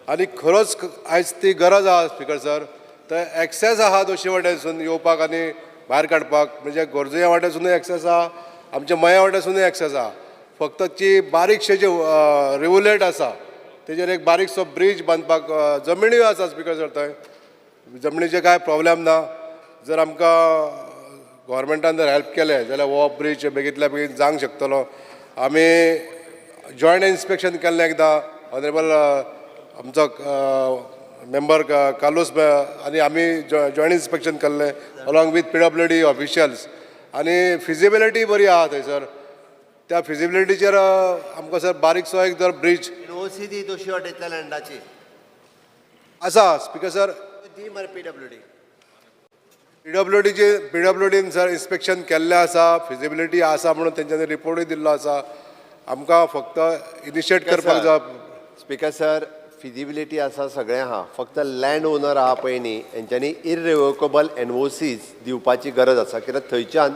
आनी खरोच आयज ती गरज आहा. स्पीकर सर, तर एक्सेस आहा दोशी वाटेनसून येवपाक आनी भायर काडपाक, म्हणजे गोरजे वाटेनसूनय एक्सेस आहा, आमच्या मया वाटेनसूनय एक्सेस आहा. फक्त ती बारीकशे जे रिवुलेट आसा तेजेर एक बारीकसो ब्रिज बांदपाक जमिण्यो आसा. स्पीकर सर, थंय जमनीचे कांय प्रॉब्लेम ना. जर आमकां गव्हर्मेंटान जर हेल्प केलें जाल्यार हो ब्रिज बेगींतल्या बेगीन जावंक शकतलो. आमी जॉयंट इन्स्पेक्शन केल्लें एकदां, ऑनरेबल आमचो मेंबर कार्लोस आनी आमी जॉयंट इन्स्पेक्शन केल्लें अलॉंग विथ PWD ऑफिशियल्स, आनी फिजिबिलिटी बरी आहा थंयसर. त्या फिजिबिलिटीचेर आमकां सर बारीकसो एक जर ब्रिज NOC दी दोशी वाटेंतल्या लँडाची आसा. स्पीकर सर, ती मरे PWDन सर इन्स्पेक्शन केल्लें आसा, फिजिबिलिटी आसा म्हणून तेंच्यांनी रिपोर्टूय दिल्लो आसा. आमकां फक्त इनिशिएट करपाक जाय. स्पीकर सर, फिजिबिलिटी आसा सगळें आहा, फक्त लँड ओनर आहा पळय न्ही हेंच्यांनी इरिवोकेबल NOCs दिवपाची गरज आसा. कित्याक थंयच्यान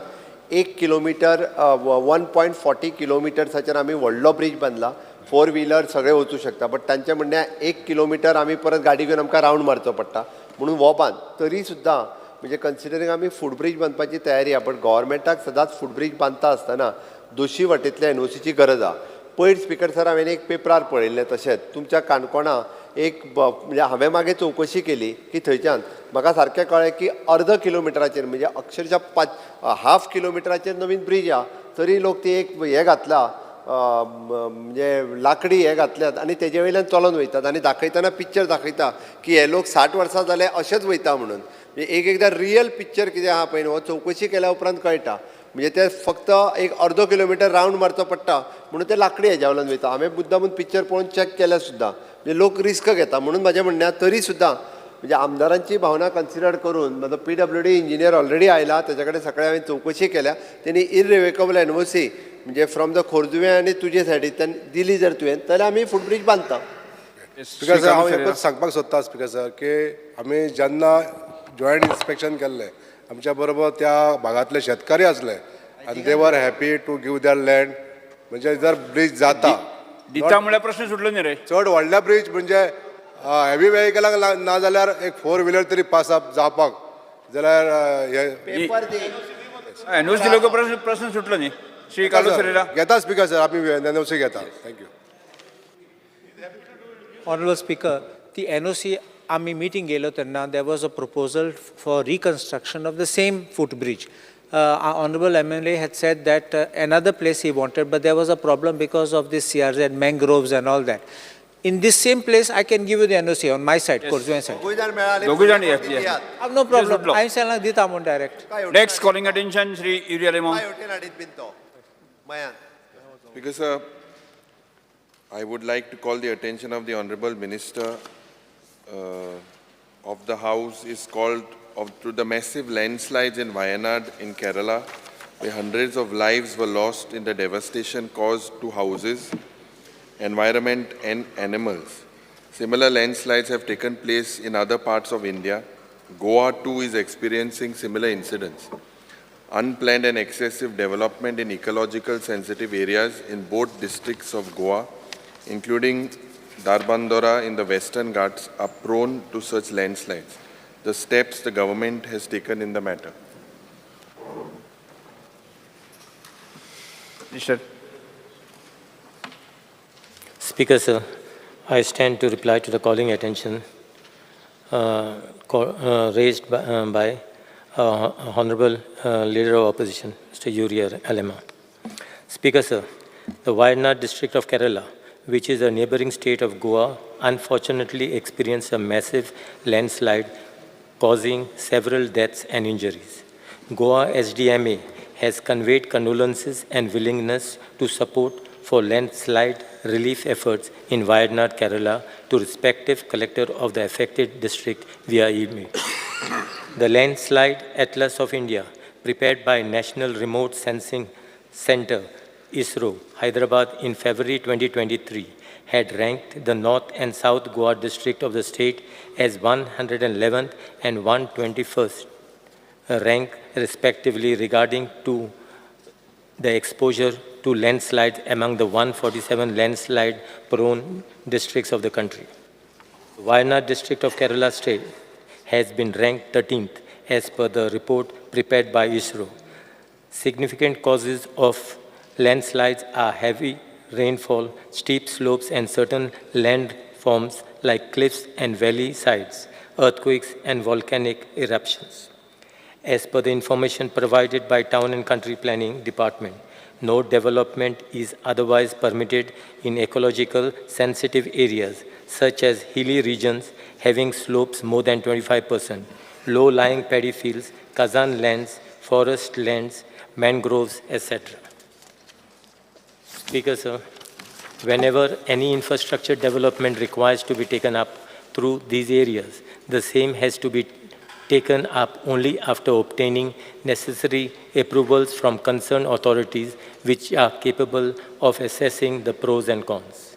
1 किलोमिटर 1.40 किलोमिटर्साचेर आमी व्हडलो ब्रिज बांदला, 4 व्हिलर सगळे वचूं शकता. बट तांच्या म्हणण्यार 1 किलोमिटर आमी परत गाडी घेवन आमकां रावंड मारचो पडटा म्हणून हो बांद. तरी सुद्दां म्हणजे कन्सिडरींग आमी फूटब्रिज बांदपाची तयारी आहा, बट गव्हर्मेंटाक सदांच फूटब्रिज बांदता आसतना दोशी वाटेंतल्या NOCची गरज आहा. पयर स्पीकर सर हांवें एक पेपरार पळयल्लें तशेंच तुमच्या काणकोणा एक म्हणजे हांवें मागीर चवकशी केली की थंयच्यान म्हाका सारकें कळ्ळें की अर्द किलोमिटराचेर म्हणजे अक्षरशः 1/2 किलोमिटराचेर नवीन ब्रिज आहा, तरी लोक ती एक हें घातला म्हणजे लाकडी हे घातल्यात आनी तेजे वयल्यान चलोन वयतात आनी दाखयतना पिक्चर दाखयता की हे लोक 60 वर्सां जाले अशेंच वयता म्हणून. म्हणजे एकदां रियल पिक्चर कितें आहा पळय हो चवकशी केल्या उपरांत कळटा. म्हणजे ते फक्त एक अर्द किलोमिटर रावंड मारचो पडटा म्हणून ते लाकडी हेज्या वयल्यान वयता. हांवें मुद्दामून पिक्चर पळोवन चॅक केल्या सुद्दां म्हणजे लोक रिस्क घेता म्हणून म्हाजें म्हणणें तरी सुद्दां म्हणजे आमदारांची भावना कन्सिडर करून मतलब PWD इंजिनियर ऑलरेडी आयला, त्याच्या कडेन सकाळी हांवें चवकशी केल्या, त्यांनी इरिव्हेकेबल NOC म्हणजे फ्रॉम द खोर्जुवे आनी तुजे सायडींतल्यान दिली जर तुवें जाल्यार आमी फुटब्रीज बांदता. स्पिकर सर, हांव एकच सांगपाक सोदता स्पिकर सर की आमी जेन्ना जॉयंट इन्स्पेक्शन केल्लें आमच्या बरोबर त्या भागांतले शेतकारी आसले आनी they were happy to give their land. म्हणजे जर ब्रीज जाता दिता म्हळ्यार प्रश्न सुटलो न्ही रे. चड व्हडल्या ब्रीज म्हणजे हेवी वेहिकलाक ना जाल्यार एक 4 व्हिलर तरी पास जावपाक जाल्यार NOC दिलो प्रश्न सुटलो न्ही. श्री कालू सरेला घेता स्पिकर सर, आमी NOC घेता. Thank you. Honorable Speaker, the NOC आम्ही meeting गेलो तेन्ना there was a proposal for reconstruction of the same footbridge. Our Honorable MLA had said that another place he wanted, but there was a problem because of this CRZ, mangroves and all that. In this same place, I can give you the NOC on my side, Korjuan side. No problem. I am saying dita amount direct. Next, calling attention, Shri Uri Alemon. Because I would like to call the attention of the Honorable Minister of the House to the massive landslides in Wayanad in Kerala, where hundreds of lives were lost in the devastation caused to houses, environment and animals. Similar landslides have taken place in other parts of India. Goa too is experiencing similar incidents. Unplanned and excessive development in ecological sensitive areas in both districts of Goa, including Darbandora in the Western Ghats, are prone to such landslides. The steps the government has taken in the matter. Speaker, sir, I stand to reply to the calling attention raised by Honorable Leader of Opposition, Mr. Uri Alemon. Speaker, sir, the Wayanad district of Kerala, which is a neighboring state of Goa, unfortunately experienced a massive landslide causing several deaths and injuries. Goa SDMA has conveyed condolences and willingness to support for landslide relief efforts in Wayanad, Kerala to respective collector of the affected district via email. The Landslide Atlas of India, prepared by National Remote Sensing Center, ISRO, Hyderabad in February 2023, had ranked the North and South Goa district of the state as 111th and 121st rank respectively regarding to the exposure to landslides among the 147 landslide-prone districts of the country. Wayanad district of Kerala state has been ranked 13th as per the report prepared by ISRO. Significant causes of landslides are heavy rainfall, steep slopes, and certain landforms like cliffs and valley sides, earthquakes, and volcanic eruptions. As per the information provided by Town and Country Planning Department, no development is otherwise permitted in ecological sensitive areas such as hilly regions having slopes more than 25%, low-lying paddy fields, Kazan lands, forest lands, mangroves, etc. Speaker, sir, whenever any infrastructure development requires to be taken up through these areas, the same has to be taken up only after obtaining necessary approvals from concerned authorities which are capable of assessing the pros and cons.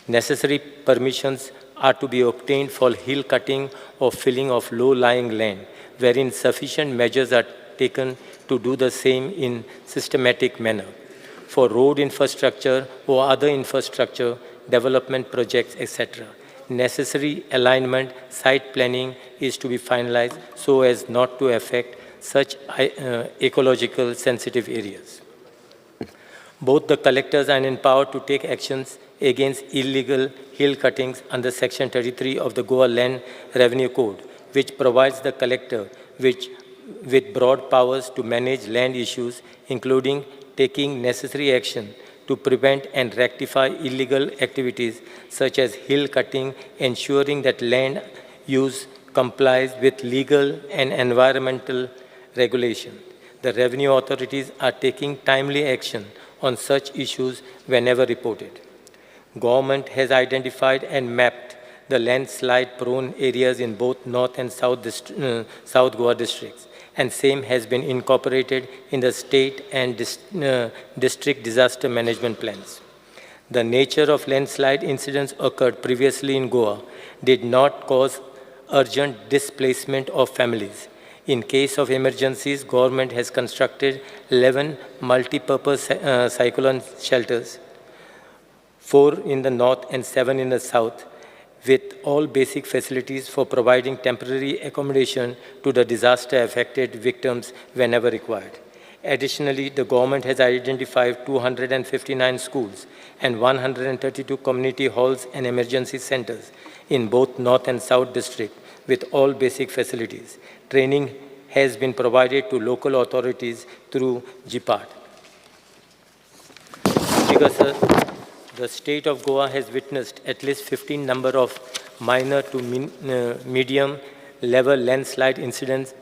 Necessary permissions are to be obtained for hill cutting or filling of low-lying land, wherein sufficient measures are taken to do the same in systematic manner. For road infrastructure or other infrastructure, development projects, etc. Necessary alignment, site planning is to be finalized so as not to affect such ecological sensitive areas. Both the collectors are empowered to take actions against illegal hill cuttings under Section 33 of the Goa Land Revenue Code, which provides the collector with broad powers to manage land issues, including taking necessary action to prevent and rectify illegal activities such as hill cutting, ensuring that land use complies with legal and environmental regulation. The revenue authorities are taking timely action on such issues whenever reported. Government has identified and mapped the landslide-prone areas in both North and South Goa districts, and same has been incorporated in the state and district disaster management plans. The nature of landslide incidents occurred previously in Goa did not cause urgent displacement of families. In case of emergencies, government has constructed 11 multi-purpose cyclone shelters, 4 in the north and 7 in the south, with all basic facilities for providing temporary accommodation to the disaster-affected victims whenever required. Additionally, the government has identified 259 schools and 132 community halls and emergency centers in both North and South district with all basic facilities. Training has been provided to local authorities through GPAT. Speaker, sir, the state of Goa has witnessed at least 15 number of minor to medium level landslide incidents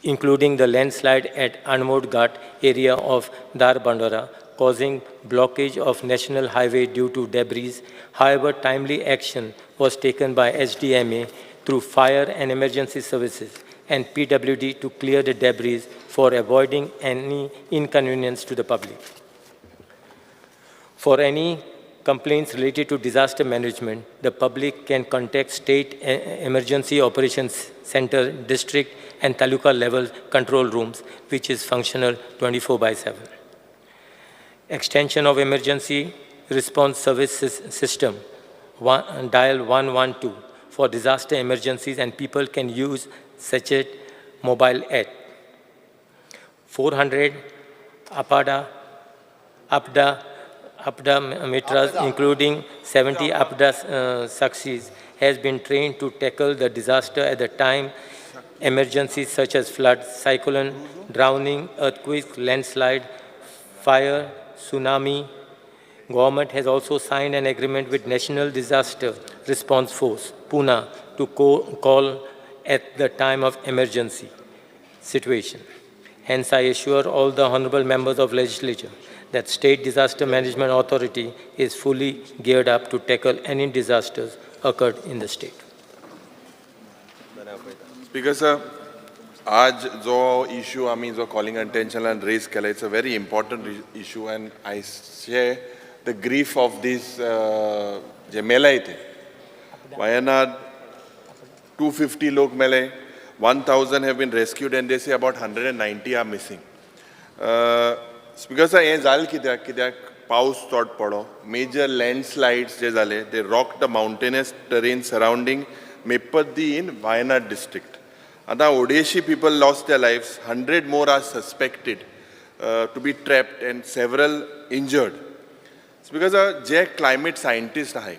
including the landslide at Anmod Ghat area of Darbandara, causing blockage of national highway due to debris. However, timely action was taken by SDMA through fire and emergency services and PWD to clear the debris for avoiding any inconvenience to the public. For any complaints related to disaster management, the public can contact State Emergency Operations Center, District and Taluka level control rooms, which is functional 24/7. Extension of emergency response service system, dial 112 for disaster emergencies, and people can use such a mobile app. 400 Apda Mitras, including 70 Apda Sakshis, has been trained to tackle the disaster at the time emergencies such as flood, cyclone, drowning, earthquake, landslide, fire, tsunami. Government has also signed an agreement with National Disaster Response Force, Pune, to call at the time of emergency situation. Hence, I assure all the honorable members of legislature that State Disaster Management Authority is fully geared up to tackle any disasters occurred in the state. Speaker sir, आज जो issue आमी जो calling attention and raise केला, it's a very important issue, and I share the grief of this जे मेला इथे. Wayanad 250 लोग मेले, 1,000 have been rescued, and they say about 190 are missing. Speaker sir, हे जाल कित्याक पाऊस चड पडो, major landslides जे जाले, they rocked the mountainous terrain surrounding Mepadi in Wayanad district. Ada 180 people lost their lives, 100 more are suspected to be trapped and several injured. It's because जे climate scientists are,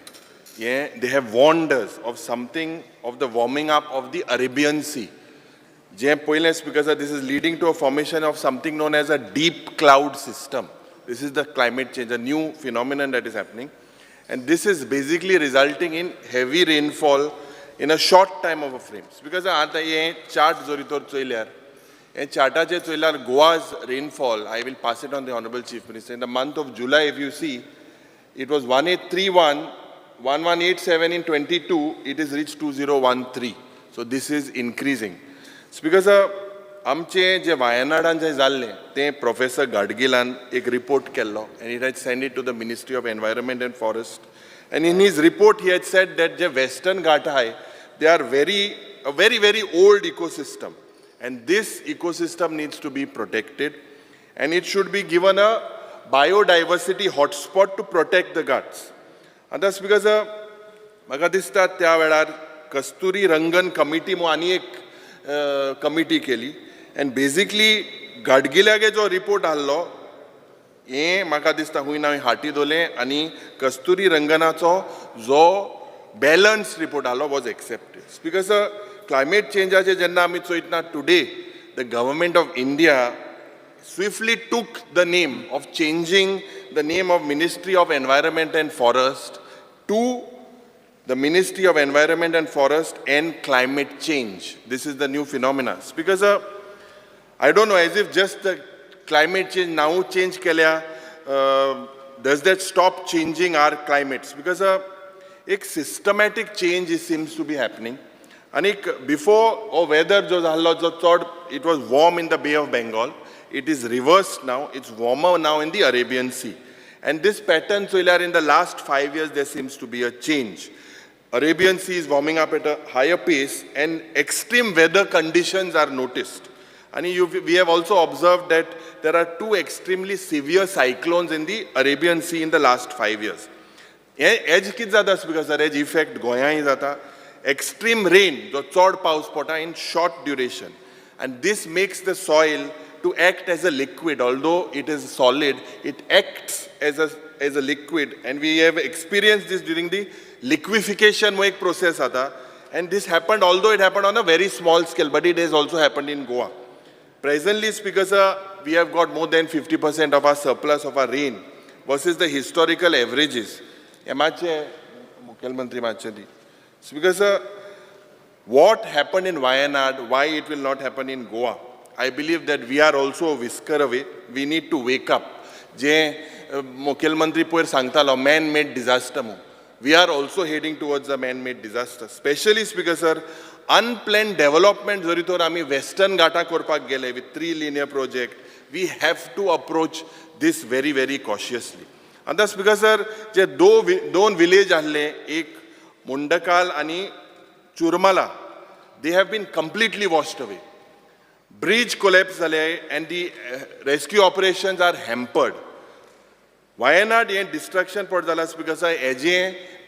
they have warned us of something of the warming up of the Arabian Sea. Because this is leading to a formation of something known as a deep cloud system. This is the climate change, a new phenomenon that is happening. And this is basically resulting in heavy rainfall in a short time of a frame. Because this chart Goa's rainfall, I will pass it on the Honorable Chief Minister. In the month of July, if you see, it was 1831, 1187 in 22, it has reached 2013. So this is increasing. Speaker sir, आमचे जे वायनाडान जे जाल्ले ते professor गाडगिलान एक report केल्लो, and he had sent it to the Ministry of Environment and Forest. And in his report, he had said that the Western Ghat Hai, they are a very old ecosystem. And this ecosystem needs to be protected. And it should be given a biodiversity hotspot to protect the Ghats. And that's because, म्हाका दिसता त्या वेळार कस्तुरी Rangan committee म्हणून आनी एक committee केली. And basically, गाडगिल्यागे जो report आहलो, हे म्हाका दिसता हुंय हांवें हाती दोले आनी कस्तुरी रंगनाचो जो बॅलन्स रिपोर्ट आहलो वॉज एक्सेप्टेड. बिकॉज क्लायमेट चेंजाचे जेन्ना आमी चोयतना today the government of India swiftly took the name of changing the name of Ministry of Environment and Forest to the Ministry of Environment and Forest and Climate Change. This is the new phenomena. Because I don't know, as if just the climate change now change kelya, does that stop changing our climates? Because एक systematic change seems to be happening. आनीक before हो weather जो जाल्लो जो चड it was warm in the Bay of Bengal, it is reversed now, it's warmer now in the Arabian Sea. And this pattern, चोयल्यार in the last 5 years, there seems to be a change. Arabian Sea is warming up at a higher pace and extreme weather conditions are noticed. And we have also observed that there are 2 extremely severe cyclones in the Arabian Sea in the last 5 years. Edge कित जाता because the edge effect गोंयांय जाता. Extreme rain, जो चड पावस पडटा in short duration. And this makes the soil to act as a liquid. Although it is solid, it acts as a liquid, and we have experienced this during the liquefaction process. And this happened, although it happened on a very small scale, but it has also happened in Goa. Presently, because we have got more than 50% of our surplus of our rain versus the historical averages. Because what happened in Wayanad, why it will not happen in Goa? I believe that we are also a whisker away. We need to wake up. जे मुखेलमंत्री पयर सांगतालो man-made disaster mu. We are also heading towards a man-made disaster. Especially because unplanned development जरी तर आमी Western Ghata करपाक गेले with 3 linear project, we have to approach this very, very cautiously. And that's because जे दोन village आहले, एक मुंडकाल आणि चुरमाला, they have been completely washed away. Bridge collapse and the rescue operations are hampered. Wayanad and destruction because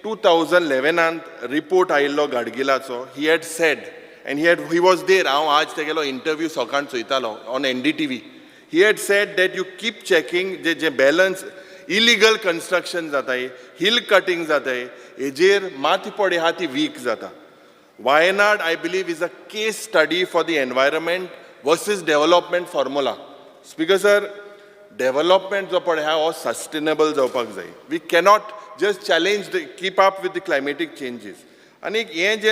2011 report aillo Gadgilacho. He had said, and he was there. Interview on NDTV. He had said that you keep checking the balance. Illegal construction hill cutting ejer mati pode hati weak zata. Wayanad, I believe, is a case study for the environment versus development formula. Because development is sustainable. We cannot just keep up with the climatic changes. And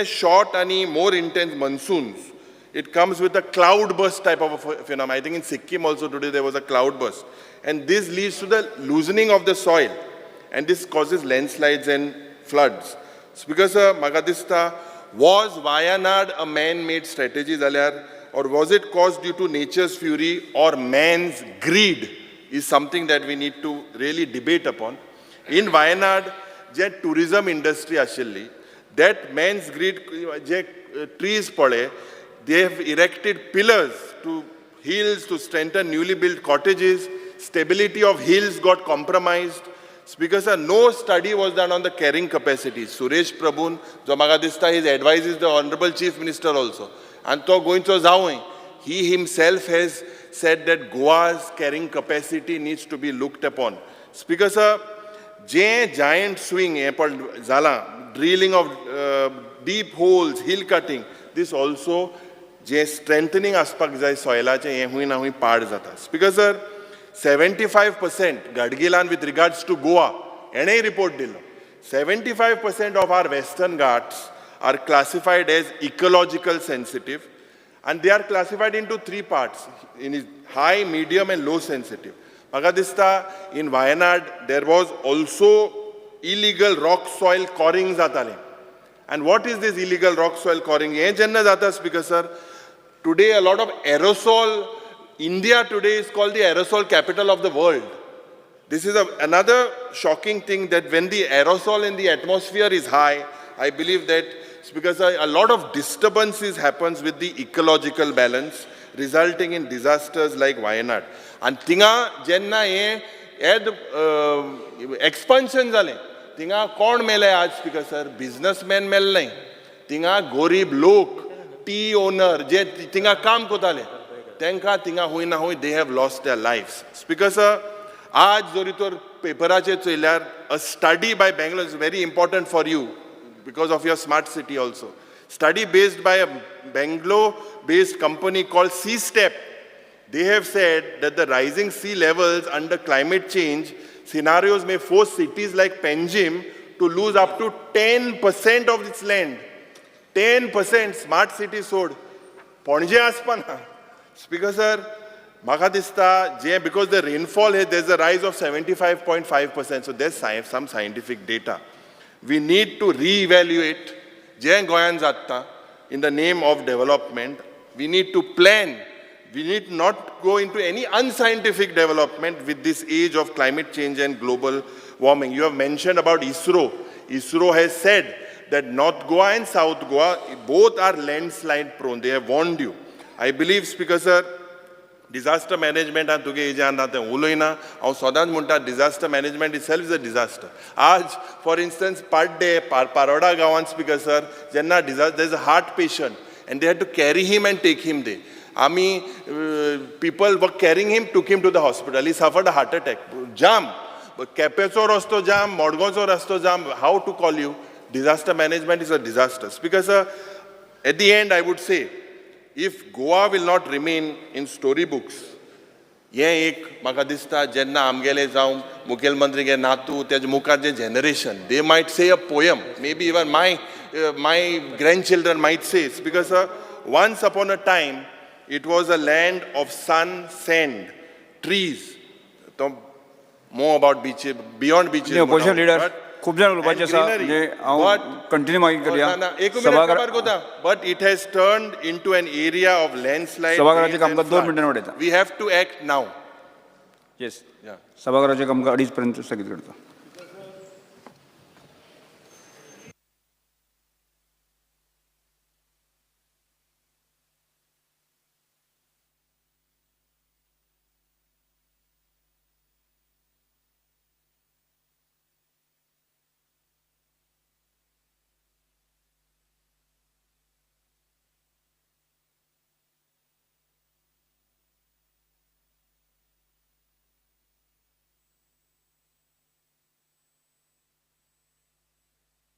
short and more intense monsoons, it comes with a cloud burst type of a phenomenon. I think in Sikkim also today there was a cloud burst. And this leads to the loosening of the soil. And this causes landslides and floods. Because Magadista, was Wayanad a man-made strategy, or was it caused due to nature's fury or man's greed, is something that we need to really debate upon. In Wayanad, the tourism industry actually, that man's greed, trees pade, they have erected pillars to hills to strengthen newly built cottages. Stability of hills got compromised. Because no study was done on the carrying capacity. Suresh Prabhu, jo magadista, his advises the Honorable Chief Minister also. And to going to Zaoi, he himself has said that Goa's carrying capacity needs to be looked upon. Because giant swing, zala, drilling of deep holes, hill cutting, this also strengthening aspect jai soila che hui na hui pad jata. Because 75% Gadgilan with regards to Goa, NA report dilo. 75% of our Western Ghats are classified as ecological sensitive, and they are classified into 3 parts, in high, medium and low sensitive. Magadista, in Wayanad, there was also illegal rock soil coring zatale. And what is this illegal rock soil coring? Because today a lot of aerosol, India today is called the aerosol capital of the world. This is another shocking thing, that when the aerosol in the atmosphere is high, I believe that it's because a lot of disturbances happens with the ecological balance, resulting in disasters like Wayanad. And tinga jenna expansion zale, tinga kon mele aaj because businessmen mel nahi, tinga gorib lok, tea owner, je tinga kaam kotale. Tenka tinga hui na hui, they have lost their lives. Because aaj zoritor paperache choilar, a study by Bangalore is very important for you because of your smart city also. Study based by a Bangalore-based company called Seastep. They have said that the rising sea levels under climate change scenarios may force cities like Panjim to lose up to 10% of its land. 10% smart city sold. Ponje aspana. Because because the rainfall, there's a rise of 75.5%. So there's some scientific data. we need to re-evaluate जे गोंयान जाता in the name of development. We need to plan. We need not go into any unscientific development with this age of climate change and global warming. You have mentioned about ISRO. ISRO has said that North Goa and South Goa, both are landslide prone. They have warned you. I believe, Speaker Sir, disaster management and तुगे हेजेर आतां उलोयना हांव सदांच म्हणटा disaster management itself is a disaster. आज for instance पाड्डे Paroda गांवांत Speaker Sir जेन्ना there is a heart patient and they had to carry him and take him there. People were carrying him, took him to the hospital. He suffered a heart attack. Jam. Kepecho rasto jam, Modgocho rasto jam. How to call you? Disaster management is a disaster. Speaker Sir, at the end I would say, if Goa will not remain in storybooks, हें एक म्हाका दिसता जेन्ना आमगेले जावं मुखेलमंत्री गे नातू तेजे मुखार जे generation, they might say a poem. Maybe even my grandchildren might say, because once upon a time it was a land of sun, sand, trees. More about beaches, beyond beaches. Opposition leader. खूप जाण उलोवपाचें आसा म्हणजे हांव continue मागीर करया but it has turned into an area of landslide. सभागृहाचें कामकाज 2 मिनटांनी वाडयता. We have to act now. Yes सभागृहाचें कामकाज 2:30 पर्यंत स्थगीत करता.